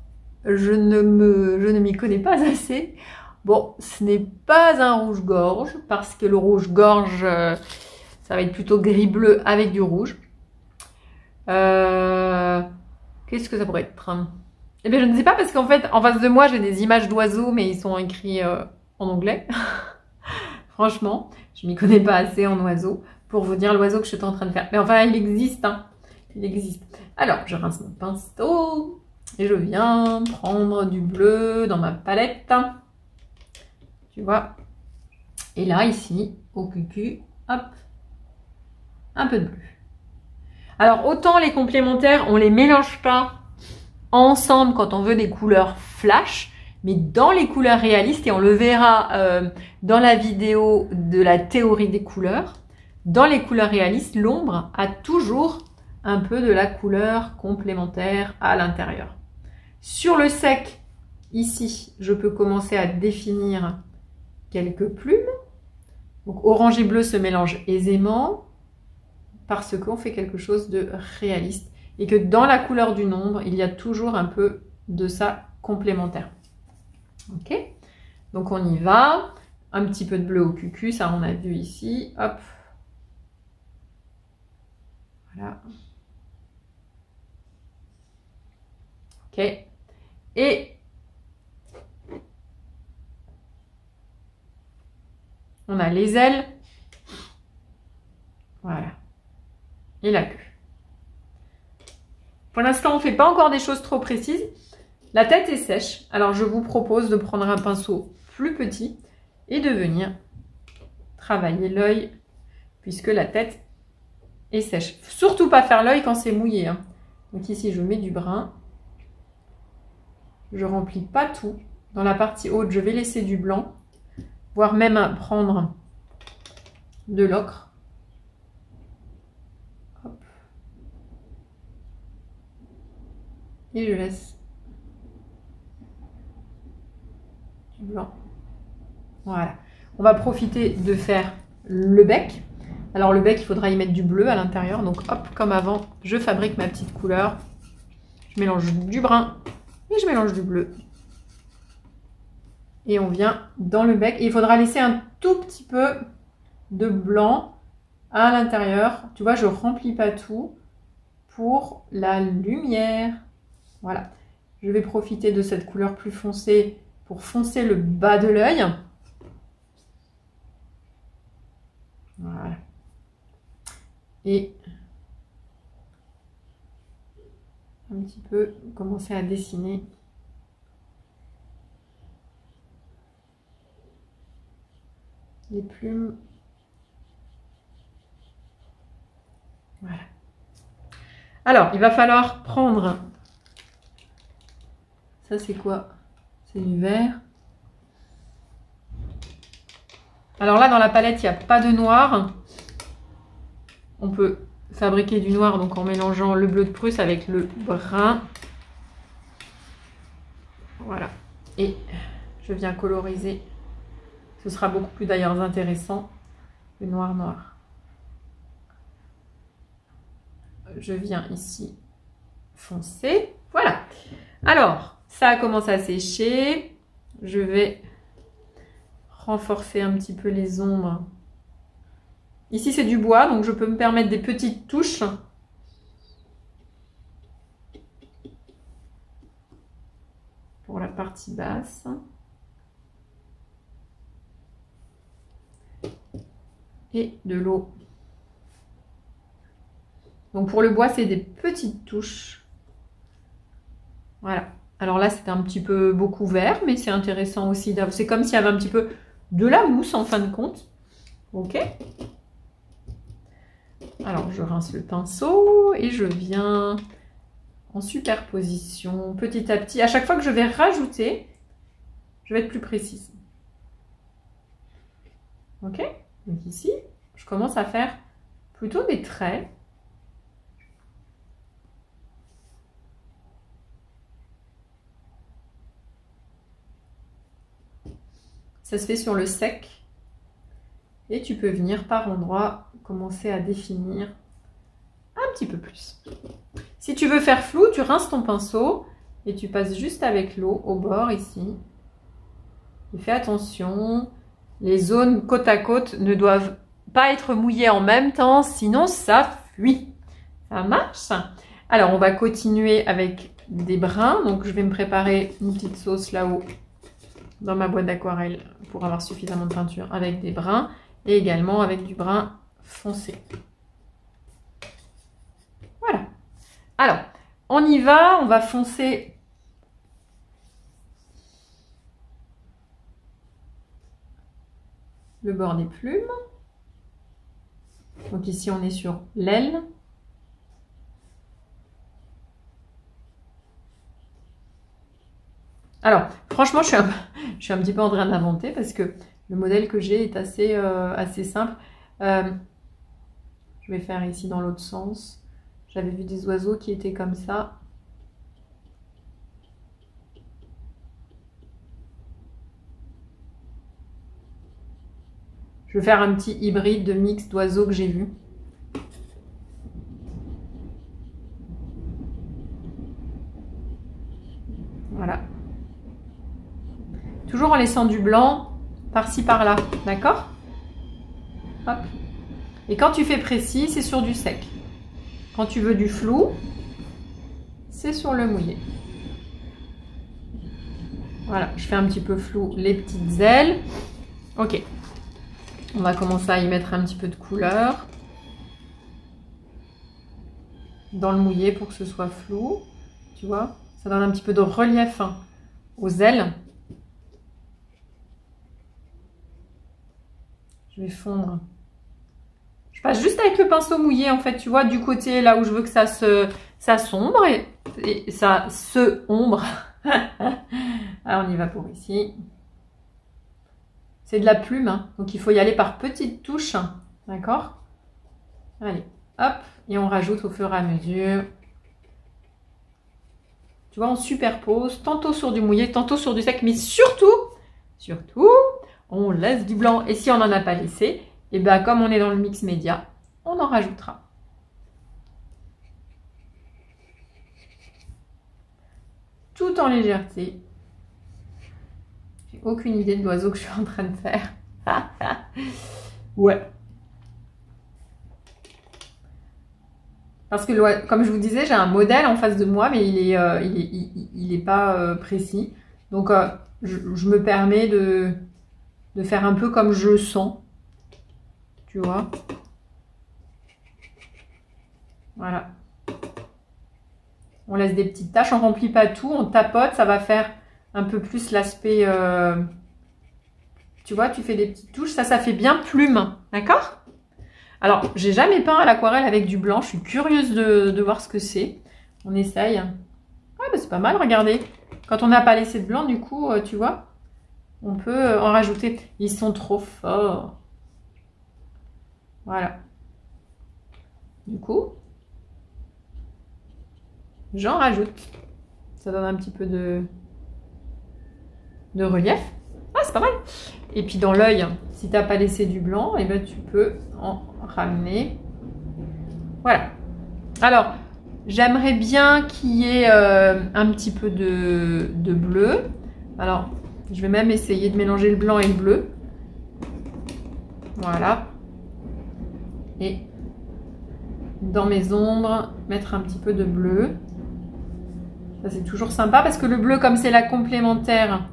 Je ne m'y connais pas assez. Bon, ce n'est pas un rouge-gorge, parce que le rouge-gorge, ça va être plutôt gris-bleu avec du rouge. Qu'est-ce que ça pourrait être? Eh bien, je ne sais pas, parce qu'en fait, en face de moi, j'ai des images d'oiseaux, mais ils sont écrits en anglais. Franchement, je m'y connais pas assez en oiseaux pour vous dire l'oiseau que je suis en train de faire. Mais enfin, il existe, hein. Il existe. Alors, je rince mon pinceau et je viens prendre du bleu dans ma palette. Tu vois? Et là, ici, au cucu, hop, un peu de bleu. Alors, autant les complémentaires, on les mélange pas ensemble quand on veut des couleurs flash. Mais dans les couleurs réalistes, et on le verra dans la vidéo de la théorie des couleurs, dans les couleurs réalistes, l'ombre a toujours un peu de la couleur complémentaire à l'intérieur. Sur le sec, ici, je peux commencer à définir quelques plumes. Donc orange et bleu se mélangent aisément parce qu'on fait quelque chose de réaliste et que dans la couleur d'une ombre, il y a toujours un peu de ça complémentaire. Ok, donc on y va. Un petit peu de bleu au cucu, ça on a vu ici. Hop. Voilà. Ok. Et on a les ailes. Voilà. Et la queue. Pour l'instant, on ne fait pas encore des choses trop précises. La tête est sèche. Alors, je vous propose de prendre un pinceau plus petit et de venir travailler l'œil puisque la tête est sèche. Surtout pas faire l'œil quand c'est mouillé, hein. Donc ici, je mets du brun. Je remplis pas tout. Dans la partie haute, je vais laisser du blanc, voire même prendre de l'ocre. Hop. Et je laisse du blanc. Voilà. On va profiter de faire le bec. Alors le bec, il faudra y mettre du bleu à l'intérieur. Donc hop, comme avant, je fabrique ma petite couleur. Je mélange du brun et je mélange du bleu. Et on vient dans le bec. Et il faudra laisser un tout petit peu de blanc à l'intérieur. Tu vois, je ne remplis pas tout pour la lumière. Voilà. Je vais profiter de cette couleur plus foncée pour foncer le bas de l'œil. Voilà. Et un petit peu commencer à dessiner les plumes. Voilà. Alors, il va falloir prendre... Ça, c'est quoi? C'est du vert. Alors là, dans la palette, il n'y a pas de noir. On peut fabriquer du noir donc en mélangeant le bleu de Prusse avec le brun. Voilà. Et je viens coloriser. Ce sera beaucoup plus d'ailleurs intéressant. Le noir noir. Je viens ici foncer. Voilà. Alors, ça a commencé à sécher. Je vais renforcer un petit peu les ombres. Ici, c'est du bois, donc je peux me permettre des petites touches. Pour la partie basse. Et de l'eau. Donc pour le bois, c'est des petites touches. Voilà. Alors là, c'est un petit peu beaucoup vert, mais c'est intéressant aussi. C'est comme s'il y avait un petit peu de la mousse en fin de compte. Ok. Alors, je rince le pinceau et je viens en superposition petit à petit. À chaque fois que je vais rajouter, je vais être plus précise. Ok. Donc ici, je commence à faire plutôt des traits. Ça se fait sur le sec. Et tu peux venir par endroits commencer à définir un petit peu plus. Si tu veux faire flou, tu rinces ton pinceau et tu passes juste avec l'eau au bord ici. Et fais attention, les zones côte à côte ne doivent pas être mouillées en même temps, sinon ça fuit. Ça marche? Alors, on va continuer avec des bruns. Donc, je vais me préparer une petite sauce là-haut dans ma boîte d'aquarelle pour avoir suffisamment de peinture avec des bruns et également avec du brun foncé. Voilà. Alors, on y va, on va foncer le bord des plumes. Donc ici, on est sur l'aile. Alors, franchement, je suis un petit peu en train d'inventer parce que le modèle que j'ai est assez simple. Je vais faire ici dans l'autre sens. J'avais vu des oiseaux qui étaient comme ça. Je vais faire un petit hybride de mix d'oiseaux que j'ai vu. Voilà. Toujours en laissant du blanc par-ci par-là, d'accord? Hop. Et quand tu fais précis, c'est sur du sec. Quand tu veux du flou, c'est sur le mouillé. Voilà, je fais un petit peu flou les petites ailes. Ok. On va commencer à y mettre un petit peu de couleur dans le mouillé pour que ce soit flou. Tu vois, ça donne un petit peu de relief aux ailes. Je vais fondre. Je passe juste avec le pinceau mouillé, en fait, tu vois, du côté là où je veux que ça sombre et ça se ombre. Alors, on y va pour ici. C'est de la plume, hein, donc il faut y aller par petites touches, d'accord? Allez, hop, et on rajoute au fur et à mesure. Tu vois, on superpose, tantôt sur du mouillé, tantôt sur du sec, mais surtout, on laisse du blanc. Et si on n'en a pas laissé, et bien comme on est dans le mix média, on en rajoutera. Tout en légèreté. J'ai aucune idée de l'oiseau que je suis en train de faire. Ouais. Parce que, comme je vous disais, j'ai un modèle en face de moi, mais il est pas précis. Donc, je me permets de faire un peu comme je sens. Tu vois? Voilà. On laisse des petites taches, on ne remplit pas tout, on tapote, ça va faire un peu plus l'aspect... tu vois, tu fais des petites touches, ça fait bien plume, d'accord? Alors, j'ai jamais peint à l'aquarelle avec du blanc, je suis curieuse de voir ce que c'est. On essaye. Ouais, bah c'est pas mal, regardez. Quand on n'a pas laissé de blanc, du coup, tu vois, on peut en rajouter. Ils sont trop forts. Voilà. Du coup, j'en rajoute. Ça donne un petit peu de relief. Ah, c'est pas mal. Et puis dans l'œil, si tu n'as pas laissé du blanc, et ben tu peux en ramener. Voilà. Alors, j'aimerais bien qu'il y ait un petit peu de bleu. Alors, je vais même essayer de mélanger le blanc et le bleu. Voilà. Et dans mes ombres, mettre un petit peu de bleu. Ça, c'est toujours sympa parce que le bleu, comme c'est la complémentaire...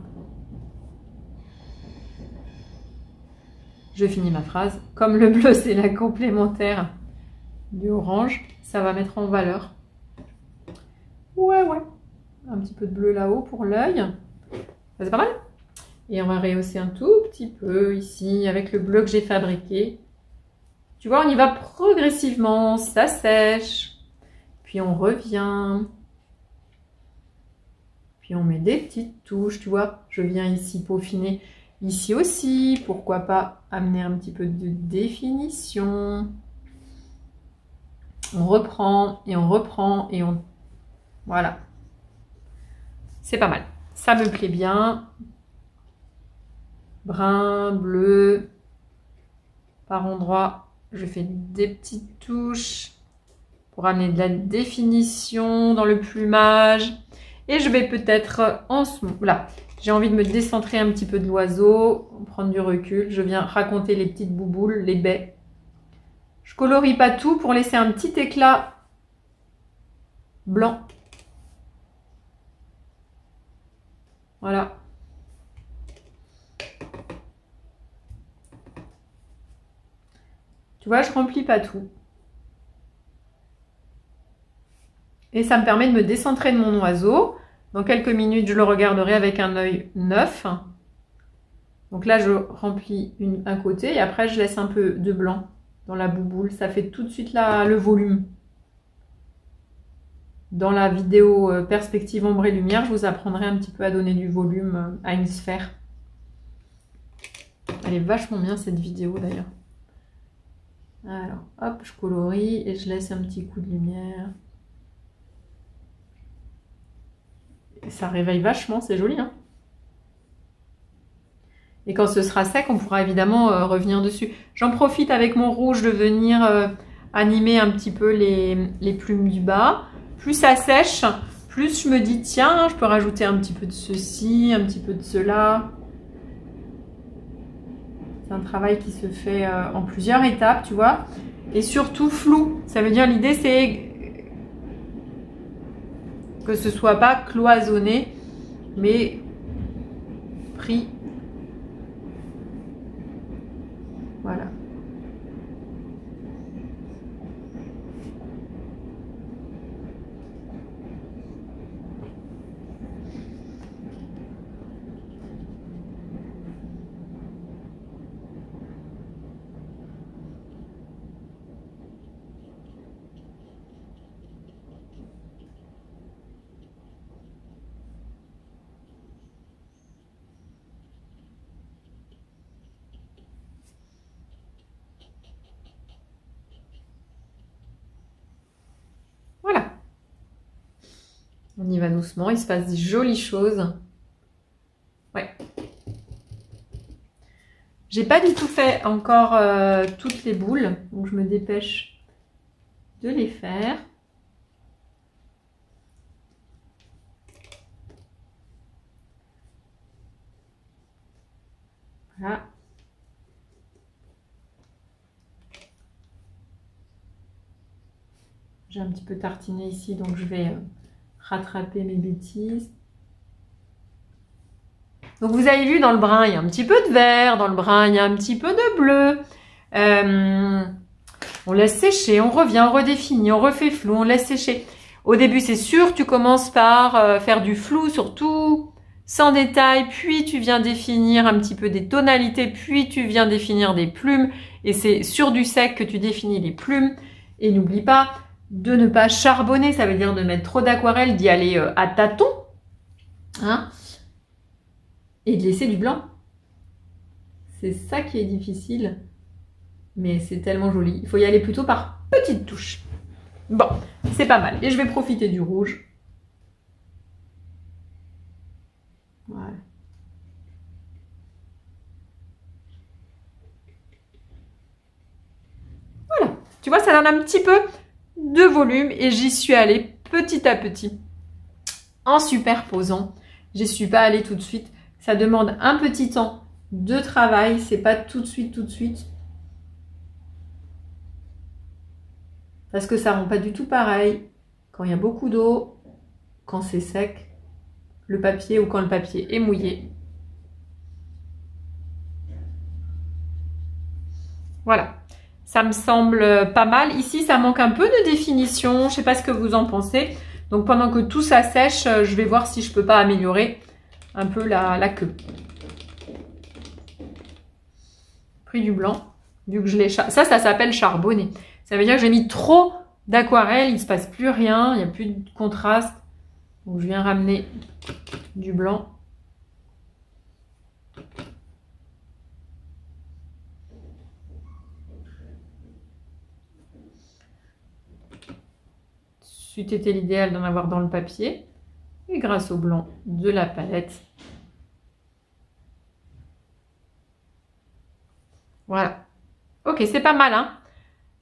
Je finis ma phrase. Comme le bleu, c'est la complémentaire du orange, ça va mettre en valeur. Ouais. Un petit peu de bleu là-haut pour l'œil. C'est pas mal. Et on va rehausser un tout petit peu ici avec le bleu que j'ai fabriqué. Tu vois, on y va progressivement. Ça sèche. Puis on revient. Puis on met des petites touches, tu vois. Je viens ici peaufiner. Ici aussi, pourquoi pas amener un petit peu de définition. On reprend et on reprend et on... Voilà. C'est pas mal. Ça me plaît bien. Brun, bleu. Par endroit, je fais des petites touches pour amener de la définition dans le plumage. Et je vais peut-être en ce moment... Là. J'ai envie de me décentrer un petit peu de l'oiseau, prendre du recul. Je viens raconter les petites bouboules, les baies. Je colorie pas tout pour laisser un petit éclat blanc. Voilà. Tu vois, je remplis pas tout. Et ça me permet de me décentrer de mon oiseau. Dans quelques minutes, je le regarderai avec un œil neuf. Donc là, je remplis un côté et après, je laisse un peu de blanc dans la bouboule. Ça fait tout de suite le volume. dans la vidéo perspective ombre et lumière, je vous apprendrai un petit peu à donner du volume à une sphère. Elle est vachement bien cette vidéo d'ailleurs. Alors, hop, je colorie et je laisse un petit coup de lumière. Et ça réveille vachement, c'est joli, hein? Et quand ce sera sec, on pourra évidemment revenir dessus. J'en profite avec mon rouge de venir animer un petit peu les plumes du bas. Plus ça sèche, plus je me dis, tiens, je peux rajouter un petit peu de ceci, un petit peu de cela. C'est un travail qui se fait en plusieurs étapes, tu vois. Et surtout flou. Ça veut dire, l'idée, c'est que ce soit pas cloisonné, mais pris. Voilà. Voilà. On y va doucement, il se passe des jolies choses. Ouais. J'ai pas du tout fait encore toutes les boules, donc je me dépêche de les faire. Voilà. J'ai un petit peu tartiné ici, donc je vais rattraper mes bêtises. Donc vous avez vu, dans le brun, il y a un petit peu de vert, dans le brun, il y a un petit peu de bleu. On laisse sécher, on revient, on redéfinit, on refait flou, on laisse sécher. Au début, c'est sûr, tu commences par faire du flou surtout, sans détail, puis tu viens définir un petit peu des tonalités, puis tu viens définir des plumes. Et c'est sur du sec que tu définis les plumes. Et n'oublie pas de ne pas charbonner, ça veut dire de mettre trop d'aquarelle, d'y aller à tâtons, hein, et de laisser du blanc. C'est ça qui est difficile, mais c'est tellement joli. Il faut y aller plutôt par petites touches. Bon, c'est pas mal. Et je vais profiter du rouge. Voilà. Voilà. Tu vois, ça donne un petit peu de volume et j'y suis allée petit à petit en superposant. J'y suis pas allée tout de suite. Ça demande un petit temps de travail. C'est pas tout de suite. Parce que ça rend pas du tout pareil quand il y a beaucoup d'eau, quand c'est sec, le papier ou quand le papier est mouillé. Voilà. Ça me semble pas mal. Ici, ça manque un peu de définition. Je sais pas ce que vous en pensez. Donc, pendant que tout ça sèche, je vais voir si je peux pas améliorer un peu la queue. Pris du blanc, vu que je l'ai... Ça s'appelle charbonné. Ça veut dire que j'ai mis trop d'aquarelle, il ne se passe plus rien, il n'y a plus de contraste. Donc, je viens ramener du blanc. C'eût été l'idéal d'en avoir dans le papier. Et grâce au blanc de la palette. Voilà. Ok, c'est pas mal, hein?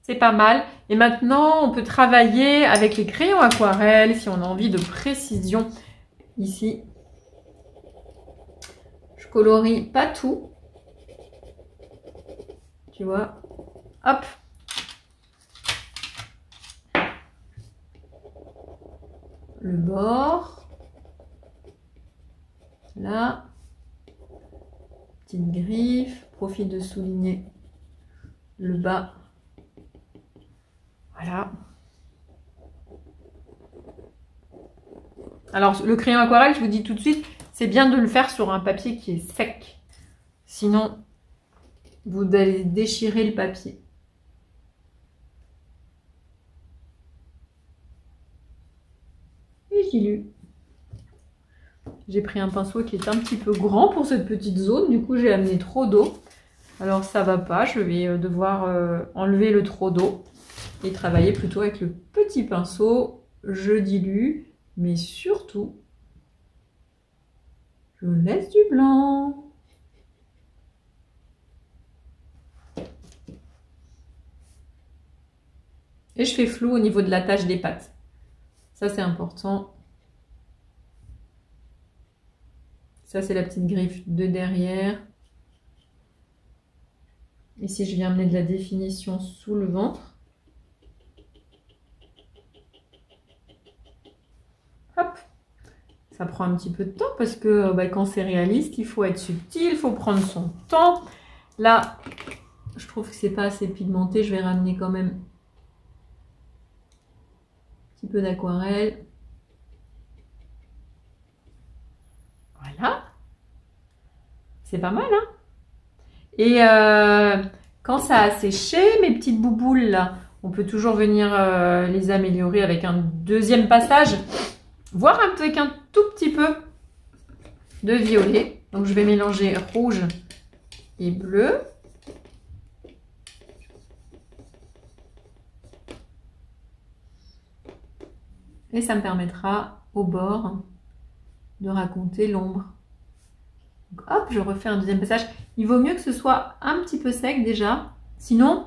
C'est pas mal. Et maintenant, on peut travailler avec les crayons aquarelles si on a envie de précision. Ici, je colorie pas tout. Tu vois? Hop! Le bord. Là. Petite griffe. Profite de souligner le bas. Voilà. Alors, le crayon aquarelle, je vous dis tout de suite, c'est bien de le faire sur un papier qui est sec. Sinon, vous allez déchirer le papier. dilue. J'ai pris un pinceau qui est un petit peu grand pour cette petite zone. Du coup, j'ai amené trop d'eau. Alors, ça va pas. Je vais devoir enlever le trop d'eau et travailler plutôt avec le petit pinceau. Je dilue, mais surtout, je laisse du blanc. Et je fais flou au niveau de la tache des pattes. Ça, c'est important. Ça, c'est la petite griffe de derrière. Ici, je viens amener de la définition sous le ventre. Hop. Ça prend un petit peu de temps parce que quand c'est réaliste, il faut être subtil, il faut prendre son temps. Là, je trouve que c'est pas assez pigmenté. Je vais ramener quand même un petit peu d'aquarelle. Voilà. C'est pas mal, hein? Et quand ça a séché, mes petites bouboules, là, on peut toujours venir les améliorer avec un deuxième passage, voire avec un tout petit peu de violet. Donc, je vais mélanger rouge et bleu. Et ça me permettra au bord de raconter l'ombre. Hop, je refais un deuxième passage. Il vaut mieux que ce soit un petit peu sec déjà. Sinon,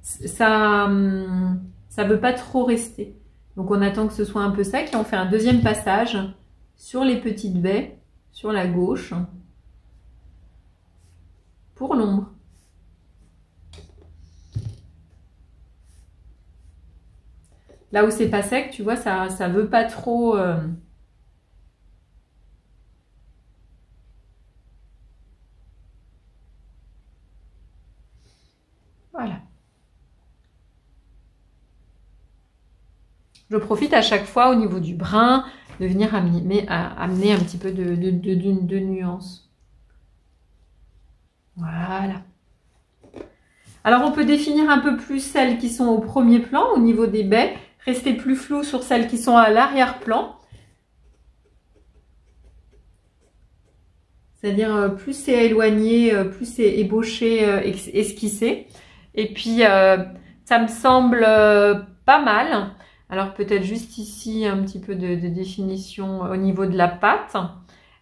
ça veut pas trop rester. Donc, on attend que ce soit un peu sec et on fait un deuxième passage sur les petites baies, sur la gauche, pour l'ombre. Là où c'est pas sec, tu vois, ça veut pas trop... Voilà. Je profite à chaque fois au niveau du brun de venir amener un petit peu de nuance. Voilà. Alors, on peut définir un peu plus celles qui sont au premier plan au niveau des baies. Rester plus flou sur celles qui sont à l'arrière-plan. C'est-à-dire, plus c'est éloigné, plus c'est ébauché, esquissé. Et puis, ça me semble pas mal. Alors, peut-être juste ici, un petit peu de définition au niveau de la pâte.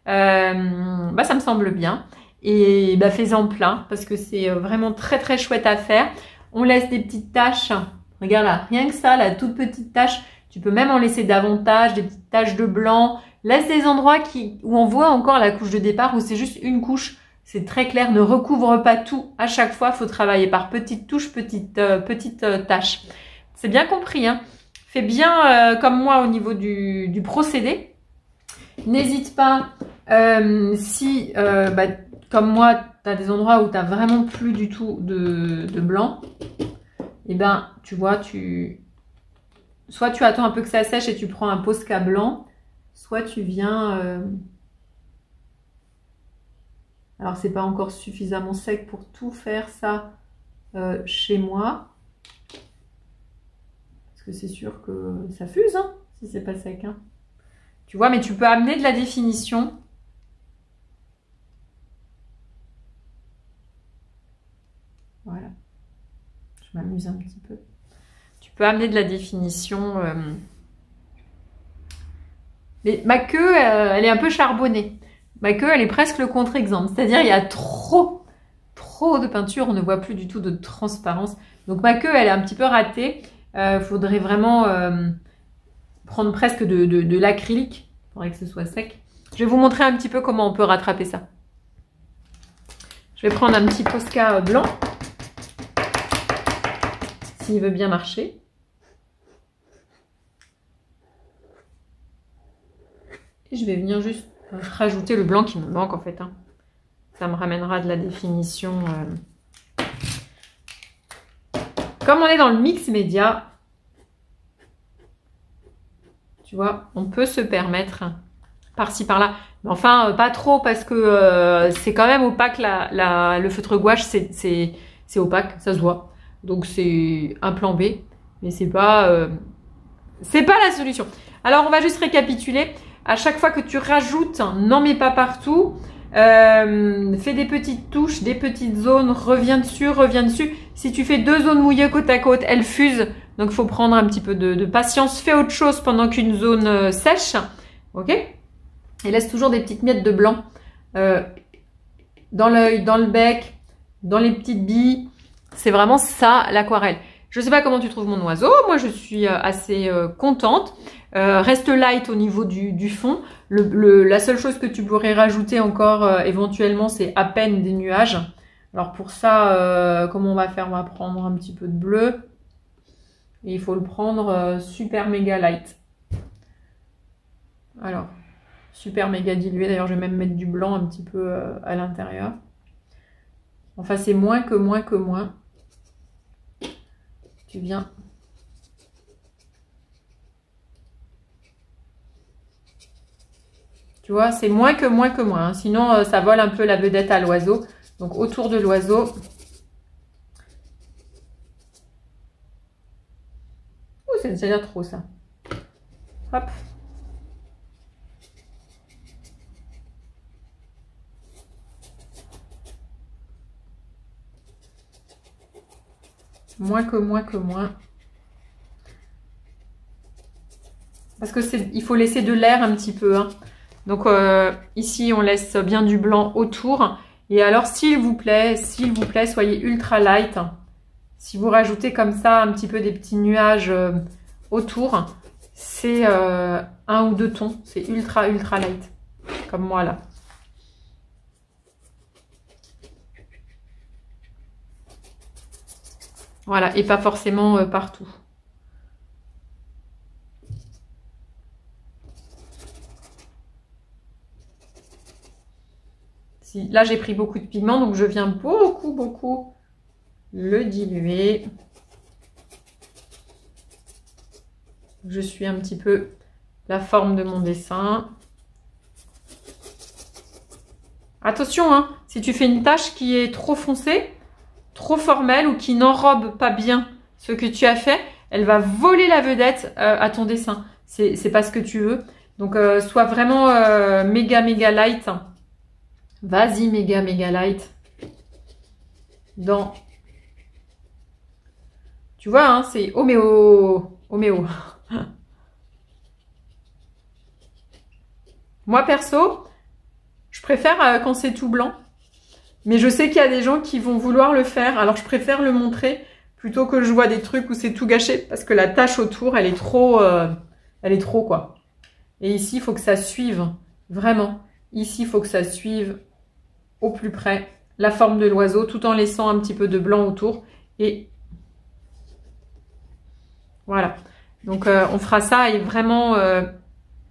Ça me semble bien. Et fais-en plein, parce que c'est vraiment très, très chouette à faire. On laisse des petites taches. Regarde là, rien que ça, la toute petite tache. Tu peux même en laisser davantage, des petites taches de blanc. Laisse des endroits où on voit encore la couche de départ, où c'est juste une couche. C'est très clair, ne recouvre pas tout. À chaque fois, il faut travailler par petites touches, petites taches. C'est bien compris, hein? Fais bien comme moi au niveau du procédé. N'hésite pas, si, comme moi, tu as des endroits où tu n'as vraiment plus du tout de blanc, et tu vois, soit tu attends un peu que ça sèche et tu prends un Posca blanc, soit tu viens... Alors, c'est pas encore suffisamment sec pour tout faire ça chez moi. Parce que c'est sûr que ça fuse, hein, si c'est pas sec. Hein. Tu vois, mais tu peux amener de la définition. Voilà. Je m'amuse un petit peu. Tu peux amener de la définition. Mais ma queue, elle est un peu charbonnée. Ma queue, elle est presque le contre-exemple. C'est-à-dire, il y a trop de peinture. On ne voit plus du tout de transparence. Donc, ma queue, elle est un petit peu ratée. Faudrait vraiment prendre presque de l'acrylique. Il faudrait que ce soit sec. Je vais vous montrer un petit peu comment on peut rattraper ça. Je vais prendre un petit Posca blanc. S'il veut bien marcher. Et je vais venir juste rajouter le blanc qui me manque en fait. Hein. Ça me ramènera de la définition. Comme on est dans le mix média, tu vois, on peut se permettre par-ci par-là. Mais enfin, pas trop parce que c'est quand même opaque. Le feutre gouache, c'est opaque, ça se voit. Donc c'est un plan B. Mais c'est pas... c'est pas la solution. Alors, on va juste récapituler. À chaque fois que tu rajoutes, n'en mets pas partout. Fais des petites touches, des petites zones, reviens dessus, reviens dessus. Si tu fais 2 zones mouillées côte à côte, elles fusent. Donc, il faut prendre un petit peu de patience. Fais autre chose pendant qu'une zone sèche. Ok? Et laisse toujours des petites miettes de blanc dans l'œil, dans le bec, dans les petites billes. C'est vraiment ça, l'aquarelle. Je ne sais pas comment tu trouves mon oiseau. Moi, je suis assez contente. Reste light au niveau du fond. La seule chose que tu pourrais rajouter encore éventuellement, c'est à peine des nuages. Alors pour ça, comment on va faire? On va prendre un petit peu de bleu. Et il faut le prendre super méga light. Alors, super méga dilué. D'ailleurs, je vais même mettre du blanc un petit peu à l'intérieur. Enfin, c'est moins que moins que moins. Tu viens. Tu vois, c'est moins que moins que moins. Hein. Sinon, ça vole un peu la vedette à l'oiseau. Donc, autour de l'oiseau. Oh, c'est déjà trop ça. Hop. Moins que moins que moins. Parce que il faut laisser de l'air un petit peu. Hein. Donc ici, on laisse bien du blanc autour. Et alors, s'il vous plaît, soyez ultra light. Si vous rajoutez comme ça un petit peu des petits nuages autour, c'est 1 ou 2 tons. C'est ultra, ultra light. Comme moi là. Voilà, et pas forcément partout. Là, j'ai pris beaucoup de pigment, donc je viens beaucoup le diluer. Je suis un petit peu la forme de mon dessin. Attention, hein, si tu fais une tache qui est trop foncée, trop formelle ou qui n'enrobe pas bien ce que tu as fait, elle va voler la vedette à ton dessin. C'est pas ce que tu veux. Donc, sois vraiment méga light. Vas-y, méga light. Tu vois, hein, c'est homéo. Moi, perso, je préfère quand c'est tout blanc. Mais je sais qu'il y a des gens qui vont vouloir le faire. Alors, je préfère le montrer plutôt que je vois des trucs où c'est tout gâché. Parce que la tache autour, elle est trop quoi. Et ici, il faut que ça suive. Vraiment. Ici, il faut que ça suive au plus près la forme de l'oiseau tout en laissant un petit peu de blanc autour. Et voilà. Donc, on fera ça et vraiment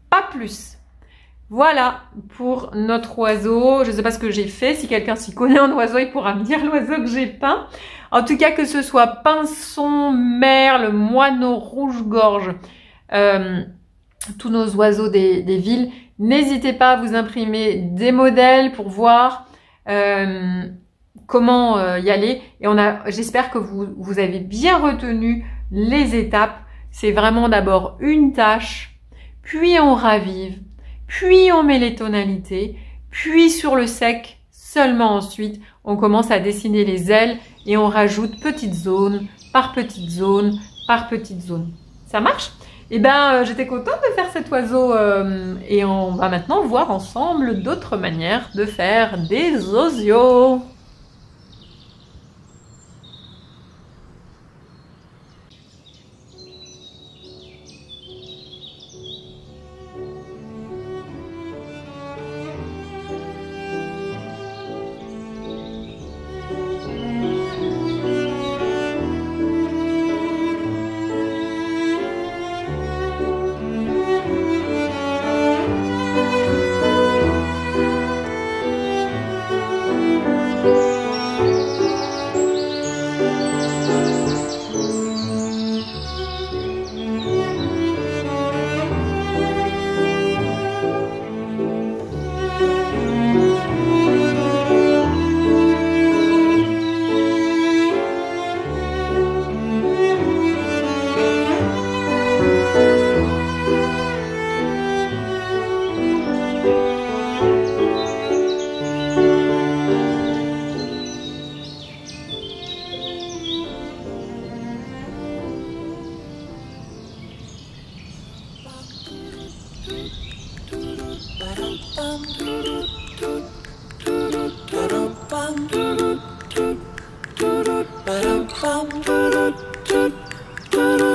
pas plus. Voilà pour notre oiseau. Je ne sais pas ce que j'ai fait. Si quelqu'un s'y connaît en oiseau, il pourra me dire l'oiseau que j'ai peint. En tout cas, que ce soit pinson, merle, moineau, rouge-gorge, tous nos oiseaux des villes, n'hésitez pas à vous imprimer des modèles pour voir comment y aller. Et j'espère que vous avez bien retenu les étapes. C'est vraiment d'abord une tache, puis on ravive, puis on met les tonalités, puis sur le sec, seulement ensuite, on commence à dessiner les ailes et on rajoute petites zones par petites zones par petites zones. Ça marche? Eh ben, j'étais contente de faire cet oiseau et on va maintenant voir ensemble d'autres manières de faire des osios.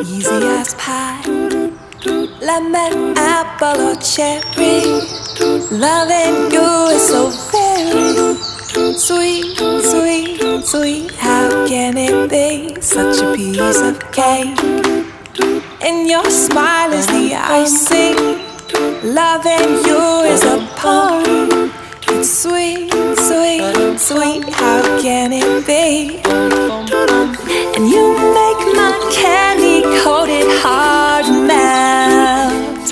Easy as pie, lemon, apple or cherry. Loving you is so very sweet, sweet, sweet. How can it be such a piece of cake? And your smile is the icing. Loving you is a party. It's sweet, sweet, sweet. How can it be? And you make my candy-coated heart melt.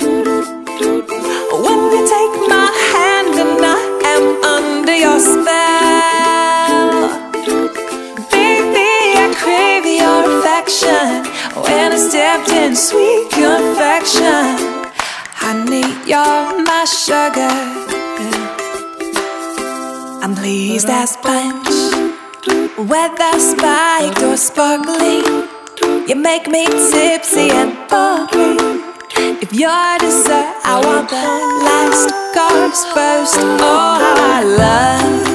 When you take my hand and I am under your spell. Baby, I crave your affection. When I stepped in sweet confection. Honey, you're my sugar. I'm pleased as punch. Whether spiked or sparkling, you make me tipsy and bubbly. If you're dessert, I want the last course first. Oh, how I love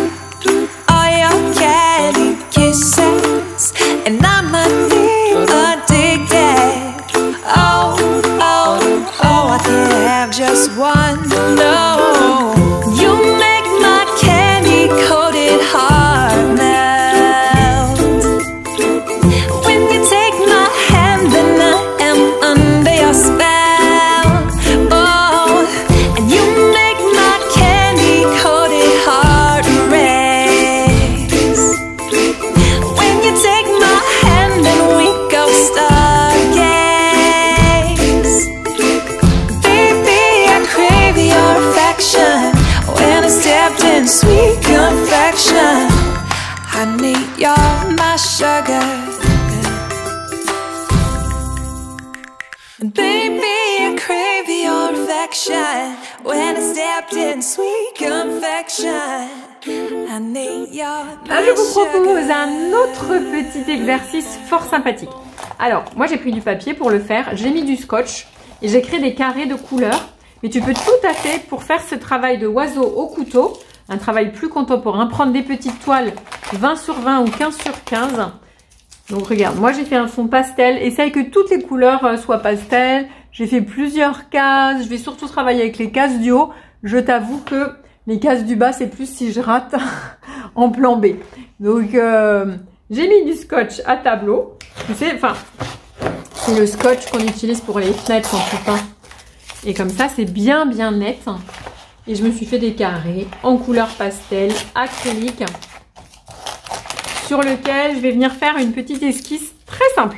all your candy kisses, and I'm addicted. Oh, oh, oh, I can't have just one. No, you make my candy-coated heart melt. When you take my hand and I am under your spell. Oh, and you make my candy-coated heart race. When you take my hand and we go stargaze. Baby, I crave your affection. When I stepped in sweet confection. Honey, you're my sugar. And baby, I crave your affection. When I stepped in sweet confection. Honey, you're Là, my je vous propose sugar. un autre petit exercice fort sympathique. Alors, moi j'ai pris du papier pour le faire, j'ai mis du scotch et j'ai créé des carrés de couleurs. Mais tu peux tout à fait, pour faire ce travail de oiseau au couteau, un travail plus contemporain, prendre des petites toiles 20 sur 20 ou 15 sur 15. Donc regarde, moi j'ai fait un fond pastel. Essaye que toutes les couleurs soient pastel. J'ai fait plusieurs cases. Je vais surtout travailler avec les cases du haut. Je t'avoue que les cases du bas, c'est plus si je rate en plan B. Donc j'ai mis du scotch à tableau. Tu sais, enfin, c'est le scotch qu'on utilise pour les fenêtres quand tu peins. Et comme ça, c'est bien net. Et je me suis fait des carrés en couleur pastel, acrylique, sur lequel je vais venir faire une petite esquisse très simple.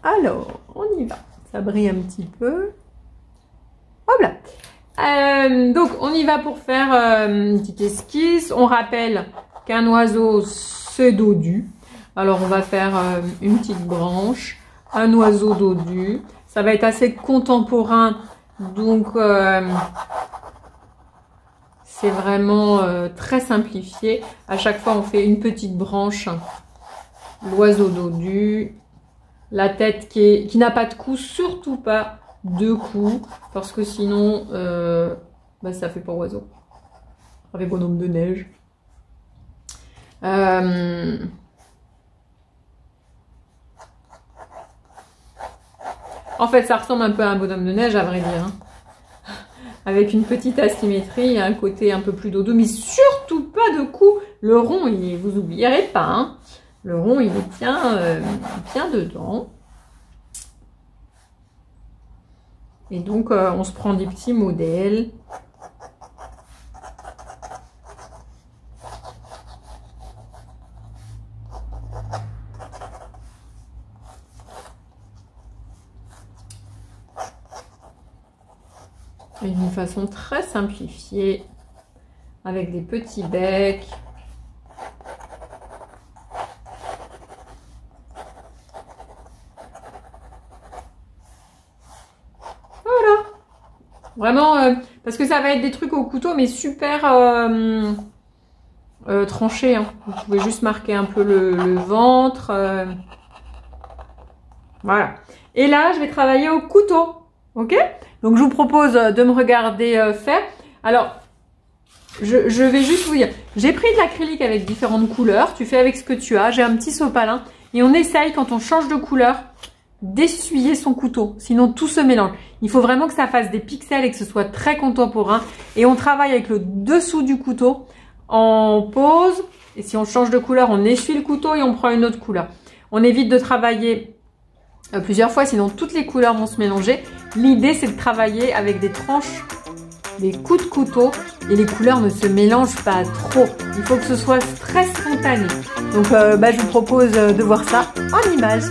Alors, on y va. Ça brille un petit peu. Hop là. Donc, on y va pour faire une petite esquisse. On rappelle qu'un oiseau, c'est dodu. Alors, on va faire une petite branche, un oiseau dodu. Ça va être assez contemporain, donc c'est vraiment très simplifié. À chaque fois, on fait une petite branche, l'oiseau dodu, la tête qui n'a pas de cou, surtout pas de cou, parce que sinon, ça fait pas oiseau. Avec bonhomme de neige. En fait, ça ressemble un peu à un bonhomme de neige, à vrai dire. Hein. Avec une petite asymétrie, un côté un peu plus dodo, mais surtout pas de cou. Le rond, vous oublierez pas. Hein. Le rond, il est bien dedans. Et donc, on se prend des petits modèles. Et d'une façon très simplifiée, avec des petits becs. Voilà. Vraiment, parce que ça va être des trucs au couteau, mais super tranchés. Hein. Vous pouvez juste marquer un peu le ventre. Voilà. Et là, je vais travailler au couteau. Ok? Donc, je vous propose de me regarder faire. Alors, je vais juste vous dire, J'ai pris de l'acrylique avec différentes couleurs. Tu fais avec ce que tu as. J'ai un petit sopalin. Et on essaye, quand on change de couleur, d'essuyer son couteau. Sinon, tout se mélange. Il faut vraiment que ça fasse des pixels et que ce soit très contemporain. Et on travaille avec le dessous du couteau. On pose. Et si on change de couleur, on essuie le couteau et on prend une autre couleur. On évite de travailler plusieurs fois, sinon toutes les couleurs vont se mélanger. L'idée, c'est de travailler avec des tranches, des coups de couteau, et les couleurs ne se mélangent pas trop. Il faut que ce soit très spontané. Donc, je vous propose de voir ça en images.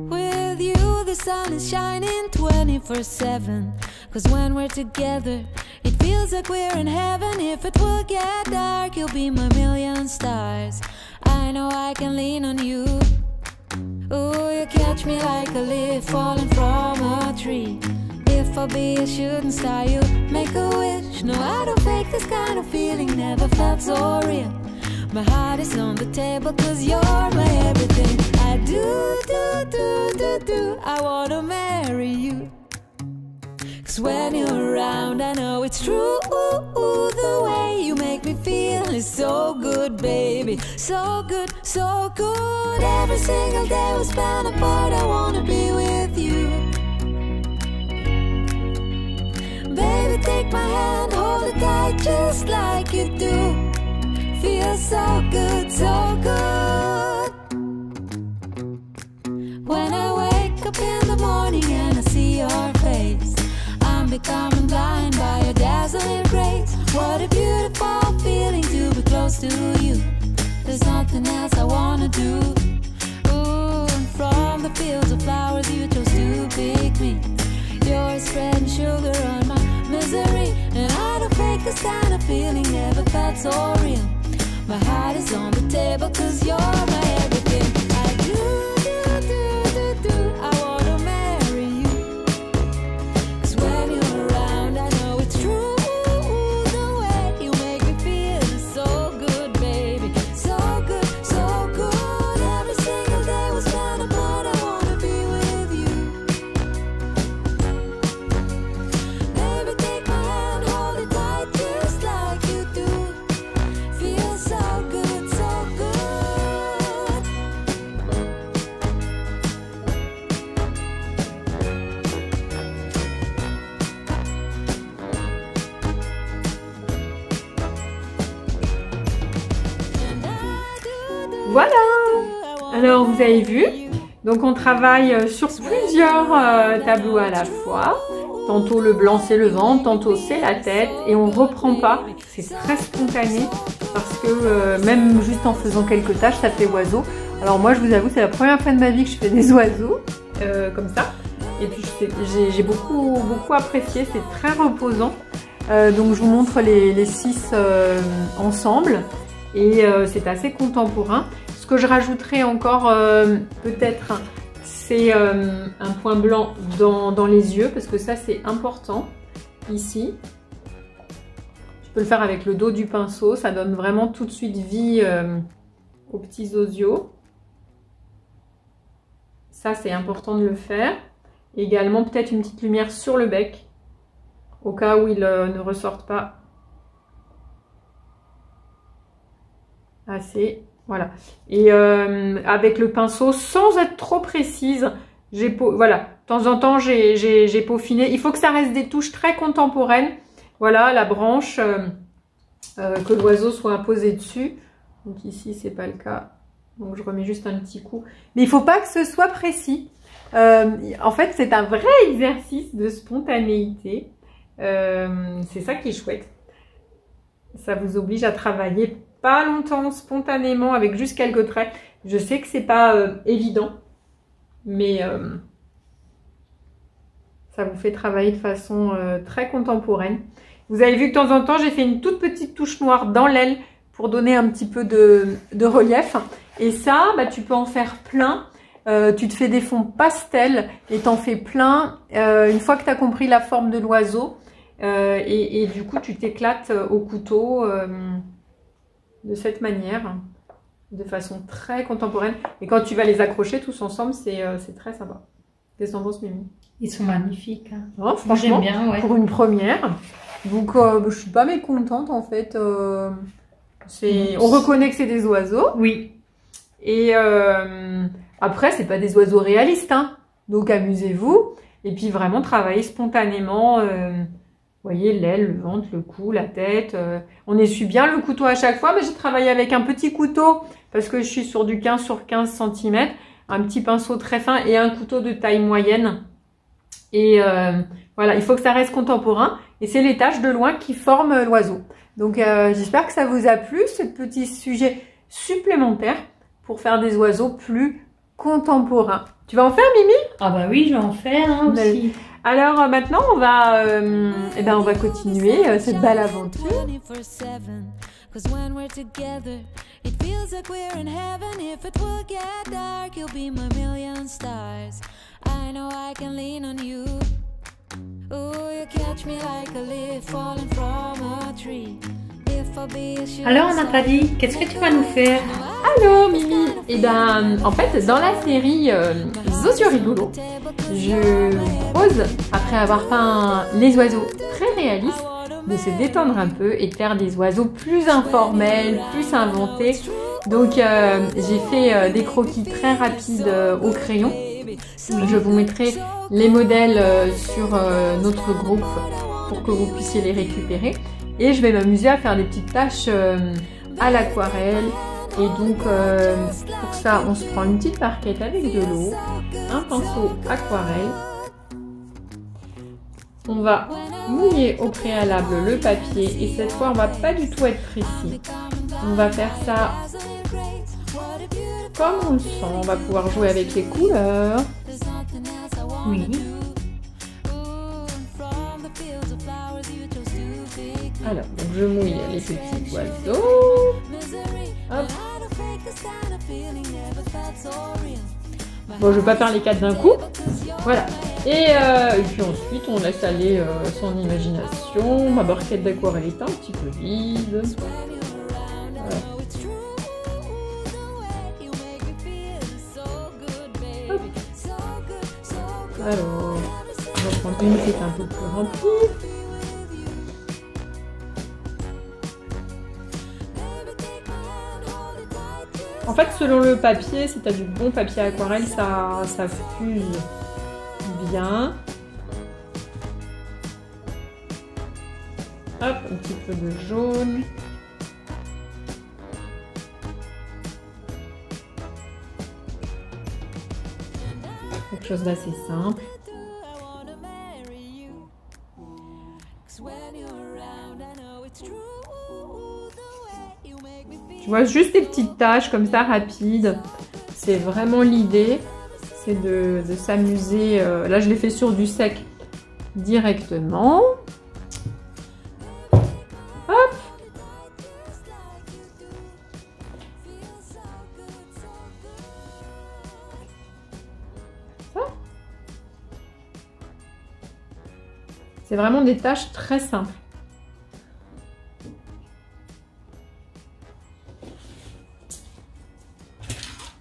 With you, the sun is shining 24/7. 'Cause when we're together, it feels like we're in heaven. If it will get dark, you'll be my million stars. I know I can lean on you. Oh, you catch me like a leaf falling from a tree. If I'll be a shooting star, you make a wish. No, I don't fake this kind of feeling, never felt so real. My heart is on the table 'cause you're my everything. I do, I wanna marry you. 'Cause when you're around, I know it's true. The way you make me feel is so good, baby. So good, so good. Every single day we spend apart, I wanna be with you. Baby, take my hand, hold it tight just like you do. Feels so good, so good. When I wake up in the morning and I see your face, I'm becoming blind by your dazzling grace. What a beautiful feeling to be close to you. There's nothing else I wanna do. Ooh, and from the fields of flowers you chose to pick me. You're spreading sugar on my misery, and I don't fake this kind of feeling, never felt so real. My heart is on the table 'cause you're my everything. I do, I wanna marry you. 'Cause when you're around, I know it's true. The way you make me feel is so good, baby. So good, so good. Every single day we spend apart, I wanna be with you. Baby, take my hand, hold it tight just like you do. Feels so good, so good. Voilà. Alors, vous avez vu. Donc, on travaille sur plusieurs tableaux à la fois. Tantôt le blanc c'est le ventre, tantôt c'est la tête. Et on reprend pas. C'est très spontané. Parce que même juste en faisant quelques tâches, ça fait oiseau. Alors moi, je vous avoue, c'est la première fois de ma vie que je fais des oiseaux. Comme ça. Et puis, j'ai beaucoup apprécié. C'est très reposant. Donc je vous montre les 6 ensemble et c'est assez contemporain. Ce que je rajouterai encore peut-être, c'est un point blanc dans les yeux parce que ça c'est important ici. Tu peux le faire avec le dos du pinceau, ça donne vraiment tout de suite vie aux petits osios. Ça c'est important de le faire. Également peut-être une petite lumière sur le bec au cas où il ne ressorte pas assez. Voilà. Et avec le pinceau, sans être trop précise, voilà, de temps en temps j'ai peaufiné. Il faut que ça reste des touches très contemporaines. Voilà, la branche, que l'oiseau soit posé dessus. Donc ici, c'est pas le cas. Donc je remets juste un petit coup. Mais il faut pas que ce soit précis. En fait, c'est un vrai exercice de spontanéité. C'est ça qui est chouette. Ça vous oblige à travailler pas longtemps, spontanément, avec juste quelques traits. Je sais que c'est pas évident, mais ça vous fait travailler de façon très contemporaine. Vous avez vu que de temps en temps, j'ai fait une toute petite touche noire dans l'aile pour donner un petit peu de relief. Et ça, bah, tu peux en faire plein. Tu te fais des fonds pastels et t'en fais plein une fois que tu as compris la forme de l'oiseau. Et du coup, tu t'éclates au couteau de cette manière, de façon très contemporaine. Et quand tu vas les accrocher tous ensemble, c'est très sympa. Qu'est-ce que t'en penses, Mimi? Ils sont magnifiques. Hein. Oh, franchement, bien, ouais. Pour une première. Donc, je suis pas mécontente en fait. On reconnaît que c'est des oiseaux. Oui. Et après, c'est pas des oiseaux réalistes, hein. Donc amusez-vous. Et puis vraiment travailler spontanément. Vous voyez, l'aile, le ventre, le cou, la tête. On essuie bien le couteau à chaque fois. Mais j'ai travaillé avec un petit couteau parce que je suis sur du 15 sur 15 cm. Un petit pinceau très fin et un couteau de taille moyenne. Et voilà, il faut que ça reste contemporain. Et c'est les taches de loin qui forment l'oiseau. Donc j'espère que ça vous a plu, ce petit sujet supplémentaire pour faire des oiseaux plus contemporains. Tu vas en faire, Mimi? Ah bah oui, je vais en faire hein, aussi. Alors maintenant, on va continuer cette belle aventure. Alors Nathalie, qu'est-ce que tu vas nous faire? Allô Mimi. Et ben en fait dans la série Zosio Rigolo, je vous propose, après avoir peint les oiseaux très réalistes, de se détendre un peu et de faire des oiseaux plus informels, plus inventés. Donc j'ai fait des croquis très rapides au crayon. Je vous mettrai les modèles sur notre groupe pour que vous puissiez les récupérer. Et je vais m'amuser à faire des petites tâches à l'aquarelle. Et donc pour ça, on se prend une petite barquette avec de l'eau, un pinceau aquarelle. On va mouiller au préalable le papier et cette fois, on va pas du tout être précis. On va faire ça comme on le sent. On va pouvoir jouer avec les couleurs. Oui. Alors, donc je mouille les petits oiseaux. Hop. Bon, je vais pas faire les 4 d'un coup. Voilà. Et puis ensuite, on laisse aller son imagination. Ma barquette d'aquarelle est un petit peu vide. Voilà. Hop. Alors, on va prendre une qui est un peu plus remplie. En fait, selon le papier, si tu as du bon papier aquarelle, ça fuse bien. Hop, un petit peu de jaune. Quelque chose d'assez simple. Tu vois, juste des petites tâches comme ça, rapides. C'est vraiment l'idée. C'est de s'amuser. Là, je l'ai fait sur du sec directement. C'est vraiment des tâches très simples.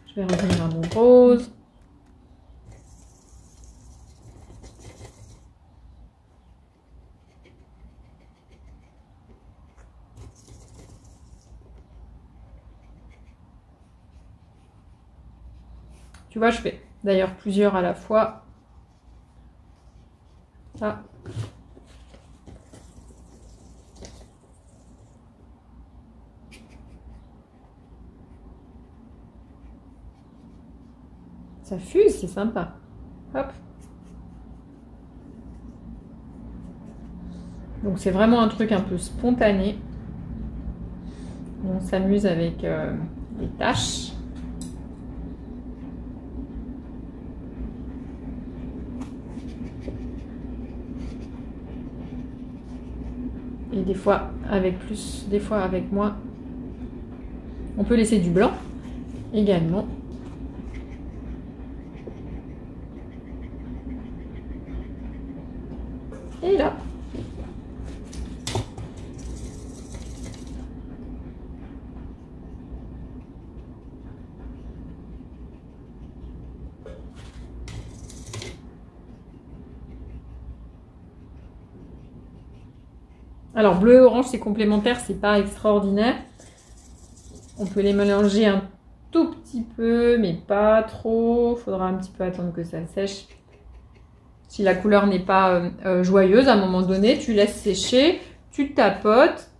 Je vais revenir à mon rose. Tu vois, je fais d'ailleurs plusieurs à la fois. Ça. Ça fuse, c'est sympa. Hop. Donc c'est vraiment un truc un peu spontané. On s'amuse avec les tâches. Et des fois avec plus, des fois avec moins. On peut laisser du blanc également. Et là. Alors bleu et orange c'est complémentaire, c'est pas extraordinaire. On peut les mélanger un tout petit peu, mais pas trop. Faudra un petit peu attendre que ça sèche. Si la couleur n'est pas joyeuse, à un moment donné, tu laisses sécher, tu tapotes.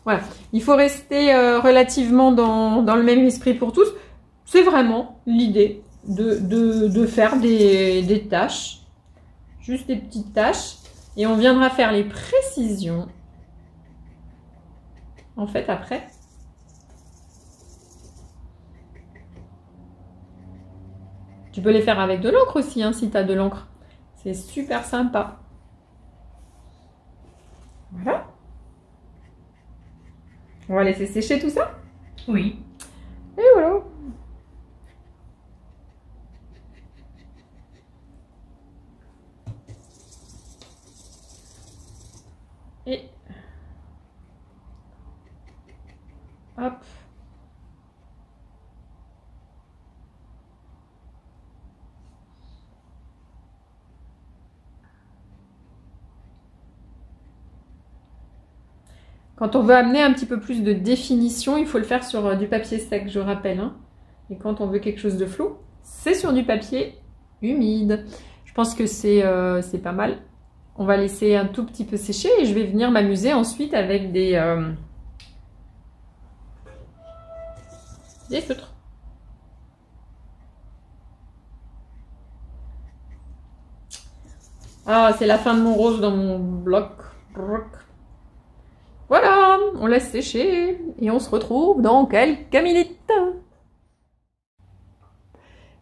Voilà, il faut rester relativement dans le même esprit pour tous. C'est vraiment l'idée de faire des tâches, juste des petites tâches. Et on viendra faire les précisions, en fait, après. Tu peux les faire avec de l'encre aussi, hein, si tu as de l'encre. C'est super sympa. Voilà. On va laisser sécher tout ça? Oui. Et voilà. Et hop. Quand on veut amener un petit peu plus de définition, il faut le faire sur du papier sec, je rappelle. Hein. Et quand on veut quelque chose de flou, c'est sur du papier humide. Je pense que c'est pas mal. On va laisser un tout petit peu sécher et je vais venir m'amuser ensuite avec des feutres. Ah, c'est la fin de mon rose dans mon bloc. Voilà, on laisse sécher et on se retrouve dans quelques minutes.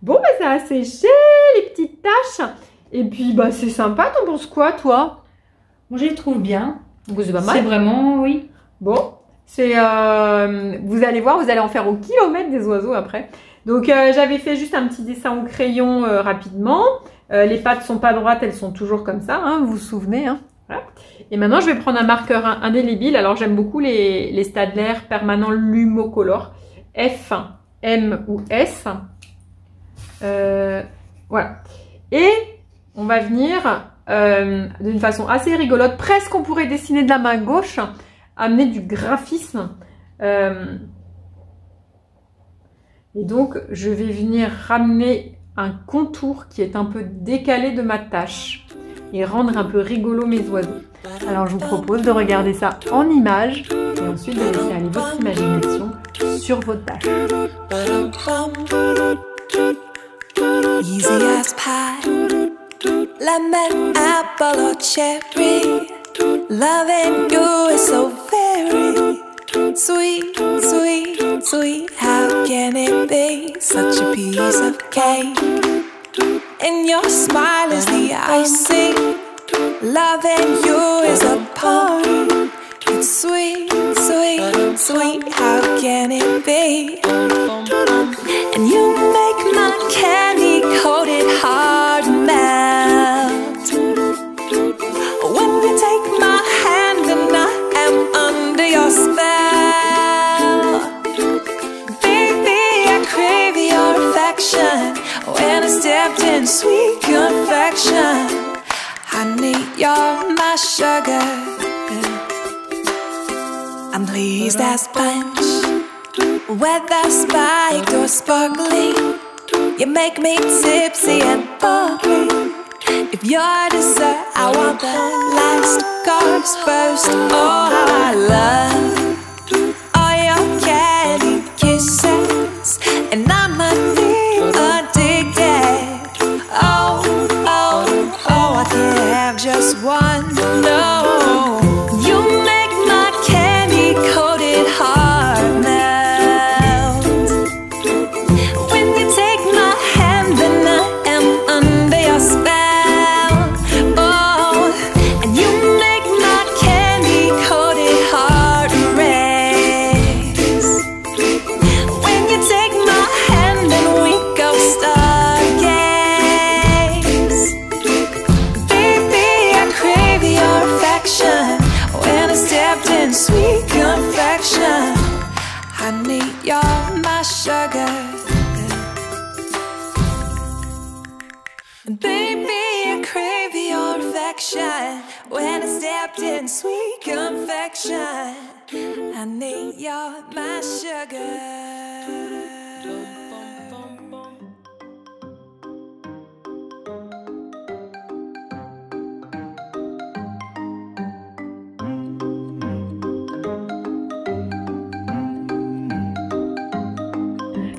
Bon, bah ça a séché, les petites taches. Et puis, bah c'est sympa, t'en penses quoi, toi? Moi, je les trouve bien. C'est pas mal. C'est vraiment, oui. Bon, c'est vous allez voir, vous allez en faire au kilomètre des oiseaux après. Donc, j'avais fait juste un petit dessin au crayon rapidement. Les pattes sont pas droites, elles sont toujours comme ça, hein, vous vous souvenez, hein. Voilà. Et maintenant, je vais prendre un marqueur indélébile. Alors, j'aime beaucoup les Staedtler permanents Lumocolor F, M ou S. Voilà. Et on va venir d'une façon assez rigolote, presque on pourrait dessiner de la main gauche, amener du graphisme. Et donc, je vais venir ramener un contour qui est un peu décalé de ma tâche et rendre un peu rigolo mes oiseaux. Alors, je vous propose de regarder ça en images et ensuite de laisser aller votre imagination sur vos tâches. Easy as pie, lemon, apple or cherry. Loving you is so very sweet, sweet, sweet. How can it be such a piece of cake? And your smile is the icing. Loving you is a poem. It's sweet, sweet, sweet. How can it be? You make my candy-coated heart melt. When you take my hand and I am under your spell. Baby, I crave your affection. When I stepped in sweet confection. Honey, you're my sugar. I'm pleased as punch. Whether spiked or sparkling, you make me tipsy and bubbly. If you're dessert, I want the last course first. Oh, how I love all your candy kisses, and I'm addicted. Oh, oh, oh, I can't have just one. No, you make my candy-coated heart melt. When you take my hand, then I am under your spell. Oh, and you make my candy-coated heart race. When you take my hand and we go stargaze. Baby, I crave your affection. When I stepped in sweet confection. Honey, you're my sugar. Baby, I crave your affection. When I stepped in sweet confection. Honey, you're my sugar.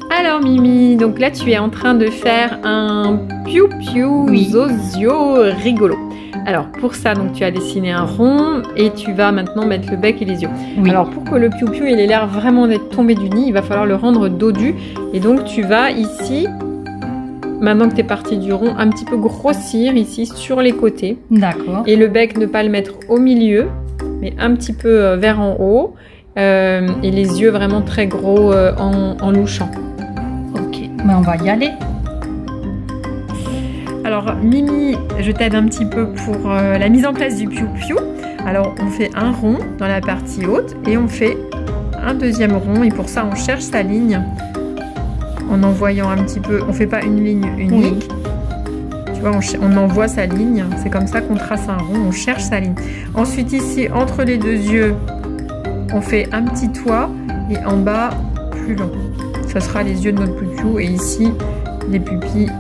Alors Mimi, donc là tu es en train de faire un piou-piou zozio rigolo. Alors pour ça, donc tu as dessiné un rond et tu vas maintenant mettre le bec et les yeux. Oui. Alors pour que le piou-piou il ait l'air vraiment d'être tombé du nid, il va falloir le rendre dodu. Et donc tu vas ici, maintenant que tu es parti du rond, un petit peu grossir ici sur les côtés. D'accord. Et le bec, ne pas le mettre au milieu, mais un petit peu vers en haut. Et les yeux vraiment très gros en louchant. Ok, mais on va y aller. Alors Mimi, je t'aide un petit peu pour la mise en place du piou-piou. Alors on fait un rond dans la partie haute et on fait un deuxième rond. Et pour ça on cherche sa ligne en envoyant un petit peu. On fait pas une ligne unique. Tu vois, on envoie sa ligne. C'est comme ça qu'on trace un rond. On cherche sa ligne. Ensuite ici, entre les deux yeux, on fait un petit toit et en bas plus long. Ça sera les yeux de notre piou-piou et ici les pupilles.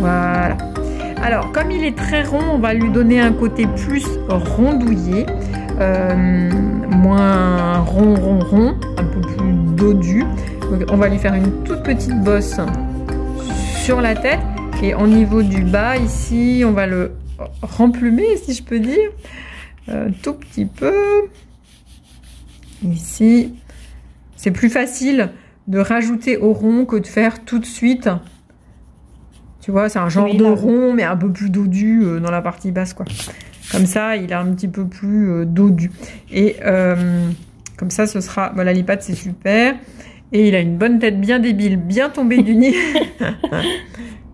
Voilà. Alors comme il est très rond, on va lui donner un côté plus rondouillé, moins rond, un peu plus dodu. Donc, on va lui faire une toute petite bosse sur la tête et au niveau du bas ici, on va le remplumer si je peux dire, tout petit peu. Ici, c'est plus facile de rajouter au rond que de faire tout de suite. Tu vois, c'est un genre de rond, mais un peu plus dodu dans la partie basse, quoi. Comme ça, il est un petit peu plus dodu. Et comme ça, ce sera... Voilà, les pattes, c'est super. Et il a une bonne tête bien débile, bien tombée du nid.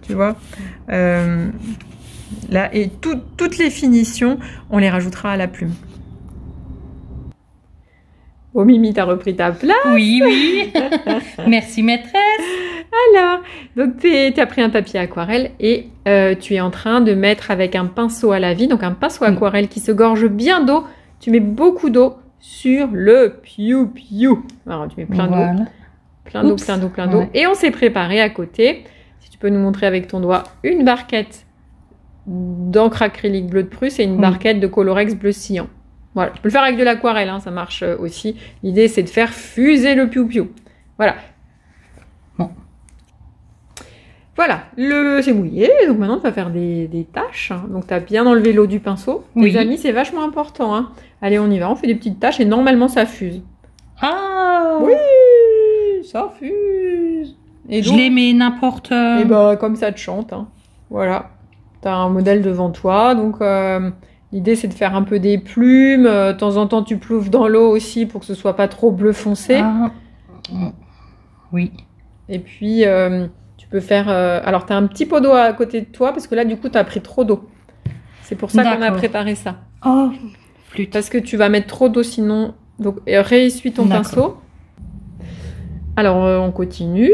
Tu vois là, et toutes les finitions, on les rajoutera à la plume. Oh Mimi, t'as repris ta place. Oui, oui. Merci maîtresse. Alors, donc tu as pris un papier aquarelle et tu es en train de mettre avec un pinceau à la vie, donc un pinceau aquarelle qui se gorge bien d'eau. Tu mets beaucoup d'eau sur le piou-piou. Alors tu mets plein d'eau, plein d'eau, plein d'eau, plein d'eau. Et on s'est préparé à côté, si tu peux nous montrer avec ton doigt, une barquette d'encre acrylique bleu de Prusse et une barquette de Colorex bleu cyan. Voilà, tu peux le faire avec de l'aquarelle, hein, ça marche aussi. L'idée, c'est de faire fuser le piou-piou. Voilà. Bon. Voilà, c'est mouillé, donc maintenant tu vas faire des taches. Donc tu as bien enlevé l'eau du pinceau. Oui. Les amis, c'est vachement important. Hein. Allez, on y va, on fait des petites taches et normalement ça fuse. Ah oui, ça fuse. Et donc, je les mets n'importe... Et bah comme ça te chante. Hein. Voilà, tu as un modèle devant toi, donc... l'idée, c'est de faire un peu des plumes. De temps en temps, tu ploufes dans l'eau aussi pour que ce soit pas trop bleu foncé. Ah. Oui. Et puis, tu peux faire... alors, tu as un petit pot d'eau à côté de toi parce que là, du coup, tu as pris trop d'eau. C'est pour ça qu'on a préparé ça. Oh, flûte. Parce que tu vas mettre trop d'eau sinon. Donc, réessuie ton pinceau. Alors, on continue.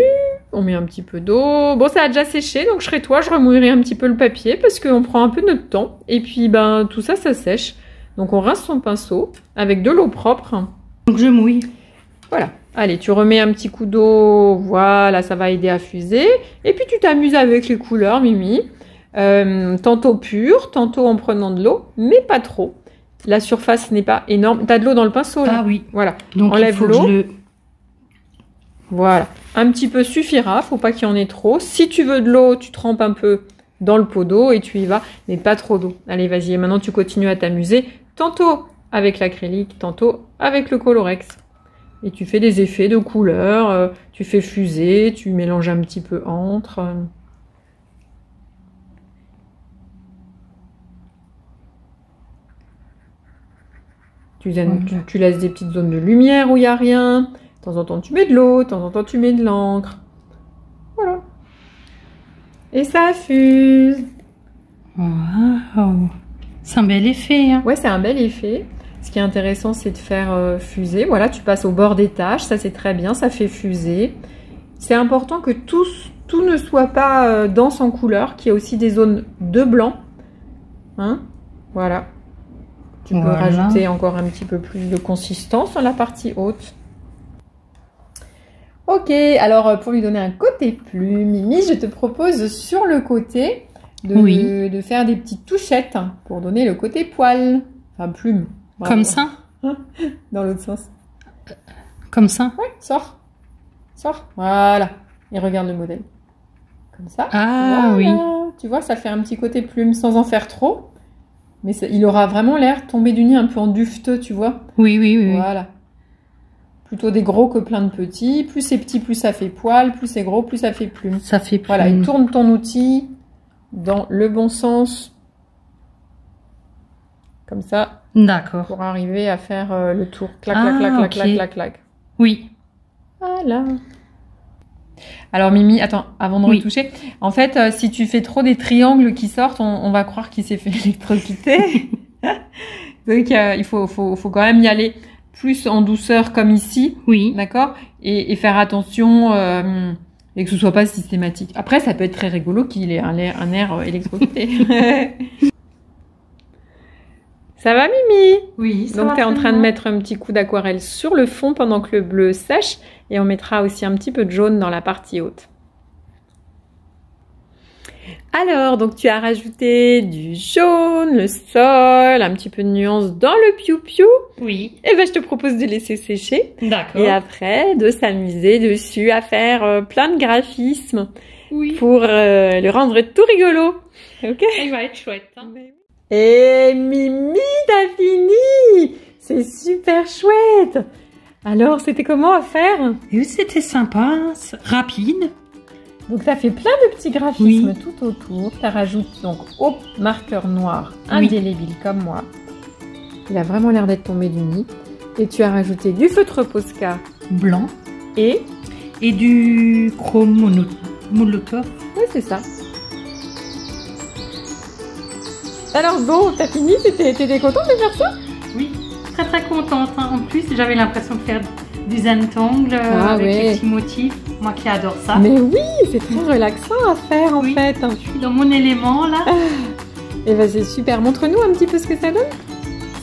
On met un petit peu d'eau. Bon, ça a déjà séché, donc je serai toi, je remouillerai un petit peu le papier parce qu'on prend un peu notre temps. Et puis, ben, tout ça, ça sèche. Donc, on rince son pinceau avec de l'eau propre. Donc, je mouille. Voilà. Allez, tu remets un petit coup d'eau. Voilà, ça va aider à fuser. Et puis, tu t'amuses avec les couleurs, Mimi. Tantôt pure, tantôt en prenant de l'eau, mais pas trop. La surface n'est pas énorme. Tu as de l'eau dans le pinceau, là? Ah oui. Voilà. Donc, enlève l'eau. Le... Voilà. Un petit peu suffira. Faut pas qu'il y en ait trop. Si tu veux de l'eau, tu trempes un peu dans le pot d'eau et tu y vas, mais pas trop d'eau. Allez, vas-y. Et maintenant, tu continues à t'amuser. Tantôt avec l'acrylique, tantôt avec le Colorex. Et tu fais des effets de couleurs. Tu fais fuser, tu mélanges un petit peu entre. Tu laisses des petites zones de lumière où il n'y a rien. De temps en temps, tu mets de l'eau. De temps en temps, tu mets de l'encre. Voilà. Et ça fuse. Waouh. C'est un bel effet. Hein. Ouais, c'est un bel effet. Ce qui est intéressant, c'est de faire fuser. Voilà, tu passes au bord des taches. Ça, c'est très bien. Ça fait fuser. C'est important que tout ne soit pas dense en couleur, qu'il y ait aussi des zones de blanc. Hein? Voilà. Tu peux rajouter encore un petit peu plus de consistance dans la partie haute. Ok, alors pour lui donner un côté plume, Mimi, je te propose sur le côté de faire des petites touchettes pour donner le côté poil. Enfin, plume. Bravo. Comme ça? Dans l'autre sens. Comme ça? Ouais, sors. Sors. Voilà. Et regarde le modèle. Comme ça. Ah voilà. oui. Tu vois, ça fait un petit côté plume sans en faire trop. Mais il aura vraiment l'air tombé du nid un peu en dufteux, tu vois. Oui. Voilà. Plutôt des gros que plein de petits. Plus c'est petit, plus ça fait poil. Plus c'est gros, plus ça fait plume. Ça fait plume. Voilà, et tourne ton outil dans le bon sens. Comme ça. D'accord. Pour arriver à faire le tour. Clac, clac, clac, clac, clac, clac, clac. Oui. Voilà. Alors Mimi, attends, avant de retoucher, en fait, si tu fais trop des triangles qui sortent, on va croire qu'il s'est fait électrocuter. Donc il faut quand même y aller plus en douceur comme ici. Oui. D'accord. Et faire attention et que ce soit pas systématique. Après, ça peut être très rigolo qu'il ait un air électrocuté. Ça va Mimi? Oui, ça va. Donc tu es en train de mettre un petit coup d'aquarelle sur le fond pendant que le bleu sèche et on mettra aussi un petit peu de jaune dans la partie haute. Alors, donc tu as rajouté du jaune, le sol, un petit peu de nuance dans le piou-piou. Oui. Et ben je te propose de laisser sécher. D'accord. Et après, de s'amuser dessus à faire plein de graphismes pour le rendre tout rigolo. Ok? Il va être chouette. Hein. Et Mimi, t'as fini! C'est super chouette! Alors, c'était comment à faire? Et c'était sympa, rapide. Donc, t'as fait plein de petits graphismes tout autour. T'as rajouté donc au marqueur noir indélébile comme moi. Il a vraiment l'air d'être tombé du nid. Et tu as rajouté du feutre Posca blanc et du chrome Molotov. Oui, c'est ça. Alors bon, t'as fini? T'étais contente de faire ça? Oui, très très contente. Hein. En plus, j'avais l'impression de faire du zentangle avec les petits motifs. Moi qui adore ça. Mais oui, c'est très relaxant à faire en fait. Je suis dans mon élément là. Et ben c'est super. Montre-nous un petit peu ce que ça donne.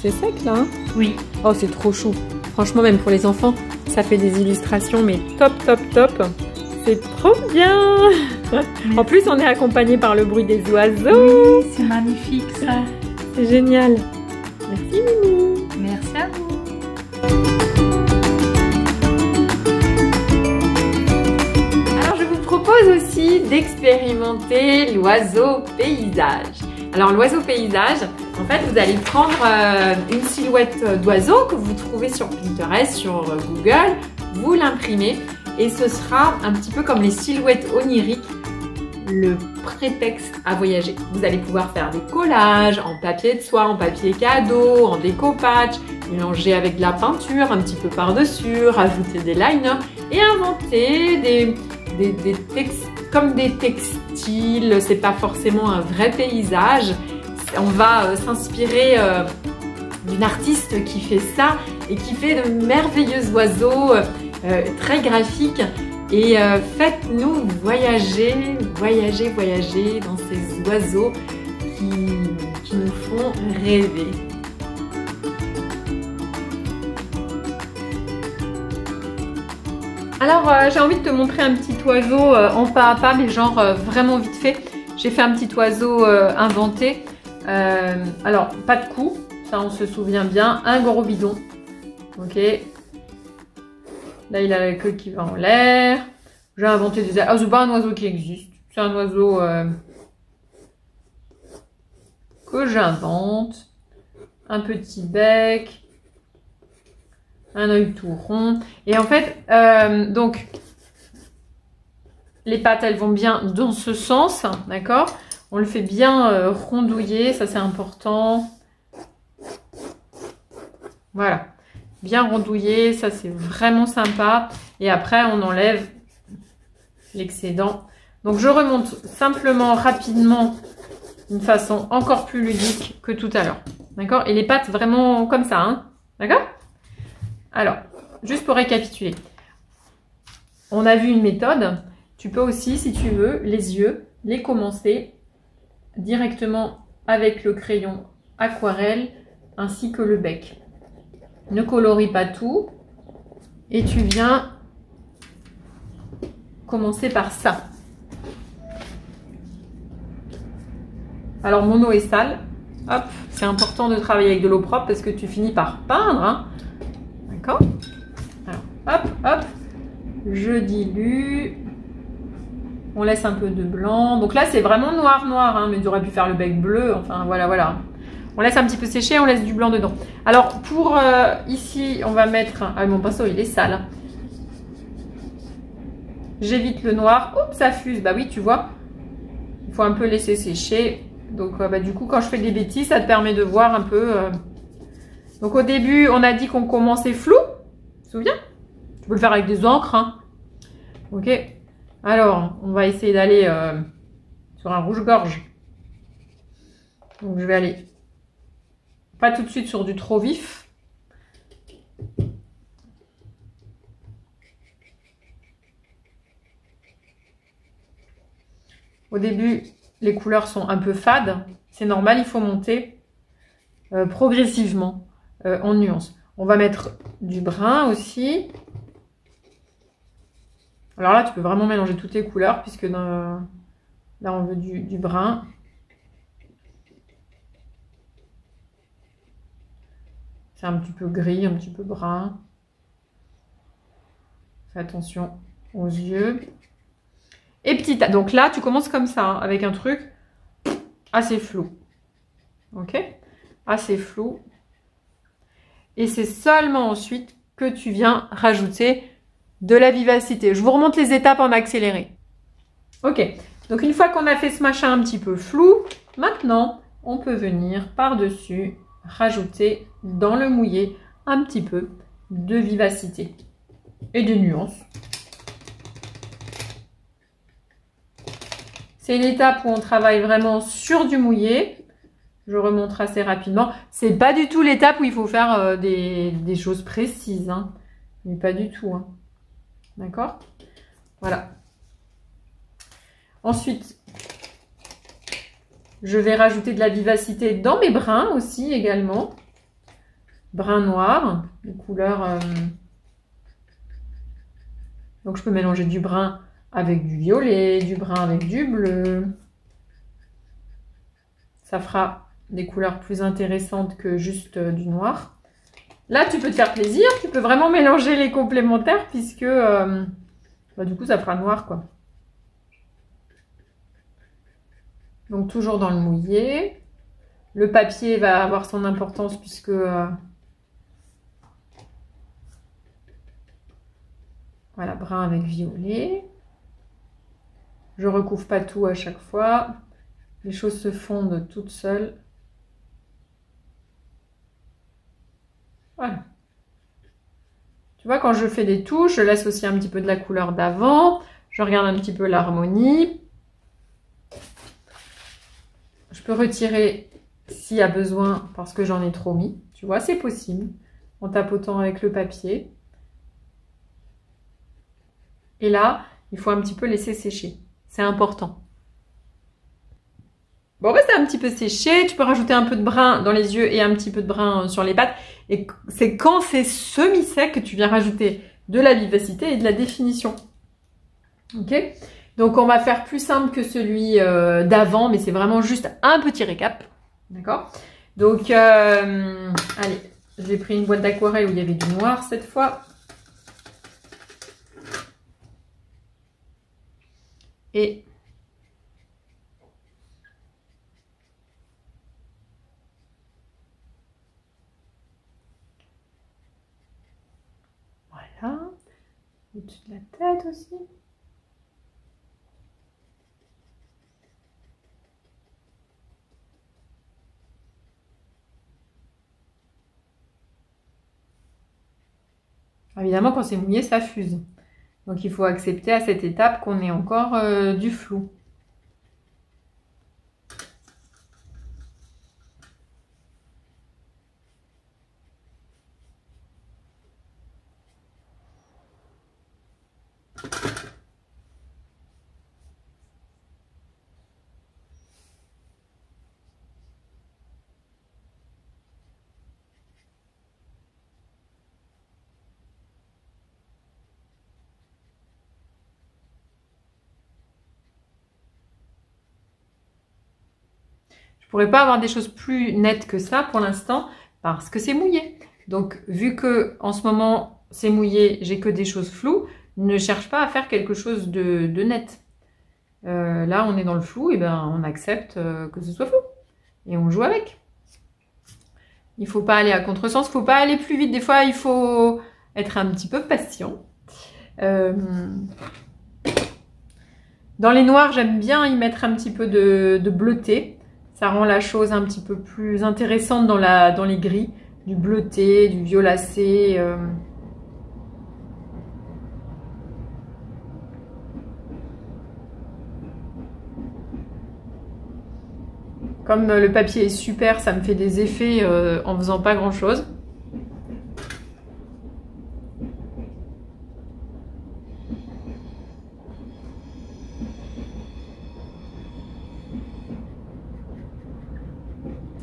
C'est sec là. Hein? Oui. Oh, c'est trop chou. Franchement, même pour les enfants, ça fait des illustrations mais top. C'est trop bien. En plus, on est accompagné par le bruit des oiseaux. Oui, c'est magnifique ça. C'est génial. Merci Mimi. Merci à vous. Alors, je vous propose aussi d'expérimenter l'oiseau paysage. Alors, l'oiseau paysage, en fait, vous allez prendre une silhouette d'oiseau que vous trouvez sur Pinterest, sur Google, vous l'imprimez. Et ce sera un petit peu comme les silhouettes oniriques, le prétexte à voyager. Vous allez pouvoir faire des collages en papier de soie, en papier cadeau, en découpage, mélanger avec de la peinture un petit peu par-dessus, rajouter des liners et inventer comme des textiles. C'est pas forcément un vrai paysage. On va s'inspirer d'une artiste qui fait ça et qui fait de merveilleux oiseaux très graphiques. Et faites-nous voyager dans ces oiseaux qui nous font rêver. Alors j'ai envie de te montrer un petit oiseau en pas à pas, mais genre vraiment vite fait. J'ai fait un petit oiseau inventé. Alors pas de cou, ça on se souvient bien. Un gros bidon. Ok. Là il a la queue qui va en l'air. J'ai inventé des... Ah c'est pas un oiseau qui existe. C'est un oiseau que j'invente. Un petit bec. Un œil tout rond. Et en fait, donc, les pattes, elles vont bien dans ce sens, d'accord? On le fait bien rondouiller, ça c'est important. Voilà. Bien rondouiller, ça c'est vraiment sympa. Et après, on enlève l'excédent. Donc, je remonte simplement, rapidement, d'une façon encore plus ludique que tout à l'heure. D'accord? Et les pattes vraiment comme ça, hein? D'accord? Alors, juste pour récapituler, on a vu une méthode. Tu peux aussi, si tu veux, les yeux, les commencer directement avec le crayon aquarelle ainsi que le bec. Ne colorie pas tout et tu viens commencer par ça. Alors, mon eau est sale. Hop, c'est important de travailler avec de l'eau propre parce que tu finis par peindre, hein. D'accord? Alors, hop, hop, je dilue. On laisse un peu de blanc. Donc là, c'est vraiment noir, noir, hein, mais tu aurais pu faire le bec bleu. Enfin, voilà, voilà. On laisse un petit peu sécher, on laisse du blanc dedans. Alors, pour ici, on va mettre... Ah, mon pinceau, il est sale. J'évite le noir. Oups, ça fuse. Bah oui, tu vois. Il faut un peu laisser sécher. Donc, bah, du coup, quand je fais des bêtises, ça te permet de voir un peu... Donc au début, on a dit qu'on commençait flou. Tu te souviens? Tu peux le faire avec des encres. Hein. Ok. Alors, on va essayer d'aller sur un rouge-gorge. Donc je vais aller pas tout de suite sur du trop vif. Au début, les couleurs sont un peu fades. C'est normal, il faut monter progressivement. En nuance. On va mettre du brun aussi. Alors là, tu peux vraiment mélanger toutes les couleurs puisque là, on veut du brun. C'est un petit peu gris, un petit peu brun. Fais attention aux yeux. Et petit A. Donc là, tu commences comme ça, hein, avec un truc assez flou. Ok? Assez flou. Et c'est seulement ensuite que tu viens rajouter de la vivacité. Je vous remonte les étapes en accéléré. Ok, donc une fois qu'on a fait ce machin un petit peu flou, maintenant, on peut venir par-dessus rajouter dans le mouillé un petit peu de vivacité et de nuance. C'est l'étape où on travaille vraiment sur du mouillé. Je remonte assez rapidement. C'est pas du tout l'étape où il faut faire des choses précises. Hein. Mais pas du tout. Hein. D'accord? Voilà. Ensuite, je vais rajouter de la vivacité dans mes brins aussi également. Brun noir. Des couleurs... Donc je peux mélanger du brun avec du violet, du brun avec du bleu. Ça fera des couleurs plus intéressantes que juste du noir. Là, tu peux te faire plaisir. Tu peux vraiment mélanger les complémentaires puisque bah, du coup, ça fera noir, quoi. Donc, toujours dans le mouillé. Le papier va avoir son importance puisque... voilà, brun avec violet. Je recouvre pas tout à chaque fois. Les choses se fondent toutes seules. Voilà. Tu vois, quand je fais des touches, je laisse aussi un petit peu de la couleur d'avant. Je regarde un petit peu l'harmonie. Je peux retirer s'il y a besoin parce que j'en ai trop mis. Tu vois, c'est possible. En tapotant avec le papier. Et là, il faut un petit peu laisser sécher. C'est important. Bon, bah, c'est un petit peu séché. Tu peux rajouter un peu de brun dans les yeux et un petit peu de brun sur les pattes. Et c'est quand c'est semi-sec que tu viens rajouter de la vivacité et de la définition. Ok? Donc, on va faire plus simple que celui d'avant, mais c'est vraiment juste un petit récap. D'accord? Donc, allez, j'ai pris une boîte d'aquarelle où il y avait du noir cette fois. Et voilà, au-dessus de la tête aussi. Évidemment, quand c'est mouillé, ça fuse. Donc, il faut accepter à cette étape qu'on ait encore du flou. Je pourrais pas avoir des choses plus nettes que ça pour l'instant parce que c'est mouillé. Donc, vu que en ce moment c'est mouillé, j'ai que des choses floues, ne cherche pas à faire quelque chose de net. Là, on est dans le flou, et ben on accepte que ce soit flou et on joue avec. Il faut pas aller à contresens, il faut pas aller plus vite. Des fois, il faut être un petit peu patient. Dans les noirs, j'aime bien y mettre un petit peu de bleuté. Ça rend la chose un petit peu plus intéressante dans les gris. Du bleuté, du violacé. Comme le papier est super, ça me fait des effets en faisant pas grand chose.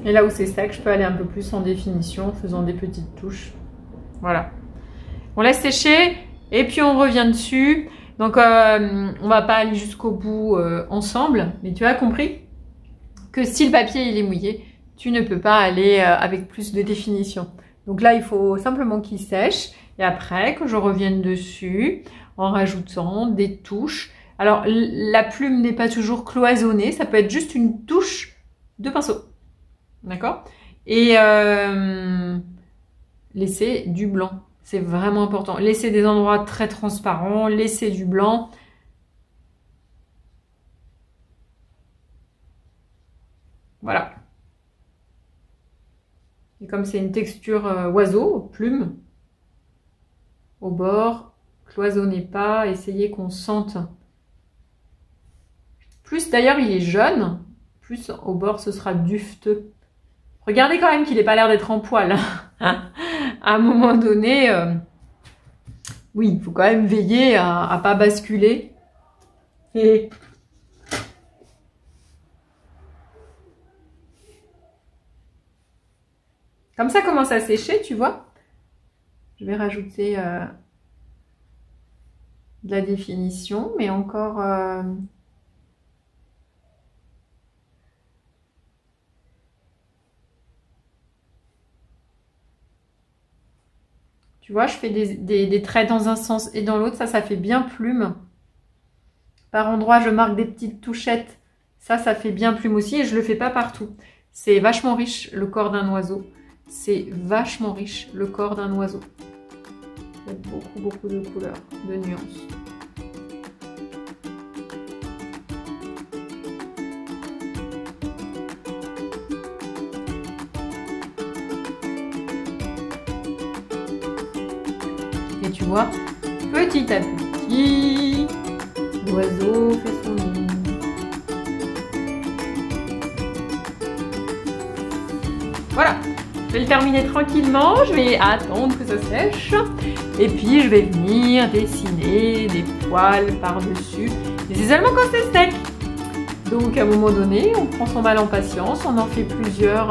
Et là où c'est sec, je peux aller un peu plus en définition en faisant des petites touches. Voilà. On laisse sécher et puis on revient dessus. Donc on va pas aller jusqu'au bout ensemble, mais tu as compris que si le papier il est mouillé, tu ne peux pas aller avec plus de définition. Donc là, il faut simplement qu'il sèche et après que je revienne dessus en rajoutant des touches. Alors la plume n'est pas toujours cloisonnée, ça peut être juste une touche de pinceau. D'accord? Et laisser du blanc. C'est vraiment important. Laisser des endroits très transparents, laisser du blanc. Voilà. Et comme c'est une texture oiseau, plume, au bord, cloisonnez pas, essayez qu'on sente. Plus d'ailleurs il est jaune, plus au bord ce sera dufteux. Regardez quand même qu'il n'ait pas l'air d'être en poil. À un moment donné, oui, il faut quand même veiller à ne pas basculer. Et comme ça commence à sécher, tu vois. Je vais rajouter de la définition, mais encore... Tu vois, je fais des traits dans un sens et dans l'autre. Ça fait bien plume. Par endroits, je marque des petites touchettes. Ça fait bien plume aussi. Et je le fais pas partout. C'est vachement riche, le corps d'un oiseau. C'est vachement riche, le corps d'un oiseau. Il y a beaucoup, beaucoup de couleurs, de nuances. Et tu vois, petit à petit, L'oiseau fait son nid. Voilà, je vais le terminer tranquillement, je vais attendre que ça sèche. Et puis je vais venir dessiner des poils par-dessus. Mais c'est seulement quand c'est sec. Donc à un moment donné, on prend son mal en patience, on en fait plusieurs.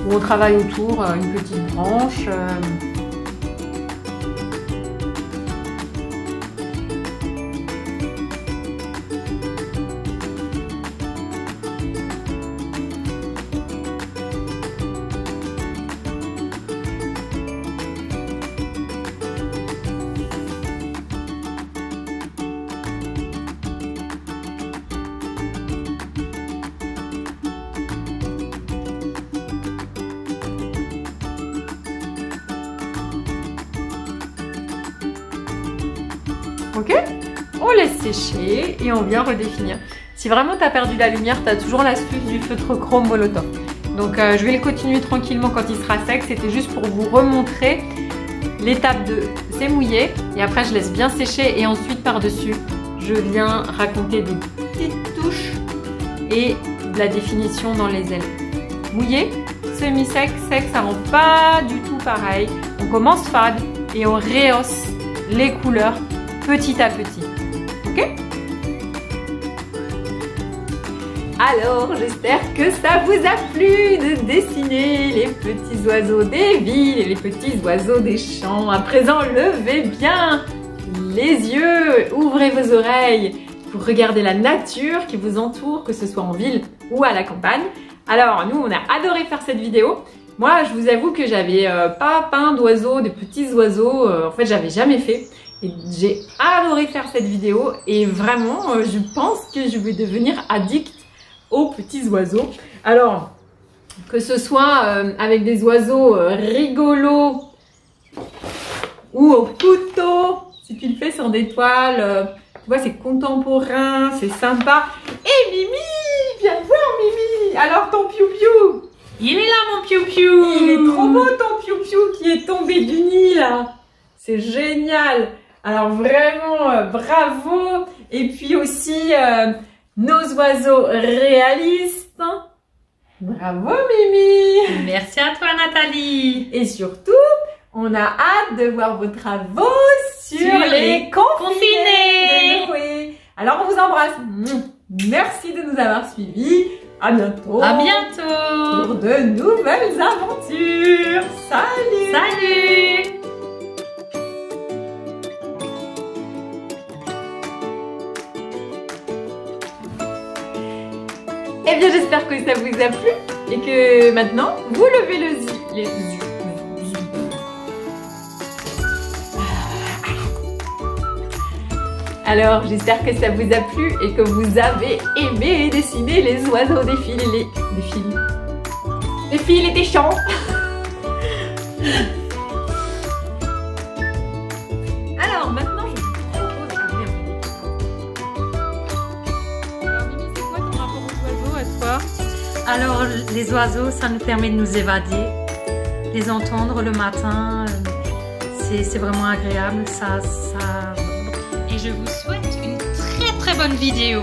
Où on travaille autour une petite branche. Ok, on laisse sécher et on vient redéfinir. Si vraiment tu as perdu la lumière, tu as toujours l'astuce du feutre chrome Molotov. Donc je vais le continuer tranquillement quand il sera sec. C'était juste pour vous remontrer l'étape de c'est mouillé et après je laisse bien sécher et ensuite par-dessus je viens raconter des petites touches et de la définition dans les ailes. Mouillé, semi-sec, sec, ça rend pas du tout pareil. On commence fade et on rehausse les couleurs petit à petit. Ok? Alors, j'espère que ça vous a plu de dessiner les petits oiseaux des villes et les petits oiseaux des champs. À présent, levez bien les yeux, ouvrez vos oreilles pour regarder la nature qui vous entoure, que ce soit en ville ou à la campagne. Alors, nous, on a adoré faire cette vidéo. Moi, je vous avoue que j'avais pas peint d'oiseaux, des petits oiseaux. En fait, j'avais jamais fait. Et j'ai adoré faire cette vidéo et vraiment, je pense que je vais devenir addict aux petits oiseaux. Alors, que ce soit avec des oiseaux rigolos ou au couteau, si tu le fais sur des toiles, tu vois, c'est contemporain, c'est sympa. Et Mimi, viens voir Mimi. Alors ton piou-piou. Il est là mon piou-piou. Il est trop beau ton piou-piou qui est tombé du nid là. C'est génial. Alors vraiment, bravo. Et puis aussi, nos oiseaux réalistes. Bravo Mimi. Merci à toi Nathalie. Et surtout, on a hâte de voir vos travaux sur les confinés de Noé. Alors on vous embrasse. Merci de nous avoir suivis. À bientôt. À bientôt. Pour de nouvelles aventures. Salut. Salut. Eh bien, j'espère que ça vous a plu et que maintenant, vous levez les yeux. Alors, j'espère que ça vous a plu et que vous avez aimé dessiner les oiseaux des fils et des fils et des champs. Alors, maintenant, je vous propose un verre. Alors, Mimi, c'est quoi ton rapport aux oiseaux à toi? Alors, les oiseaux, ça nous permet de nous évader, les entendre le matin, c'est vraiment agréable, ça... Et je vous souhaite une très très bonne vidéo.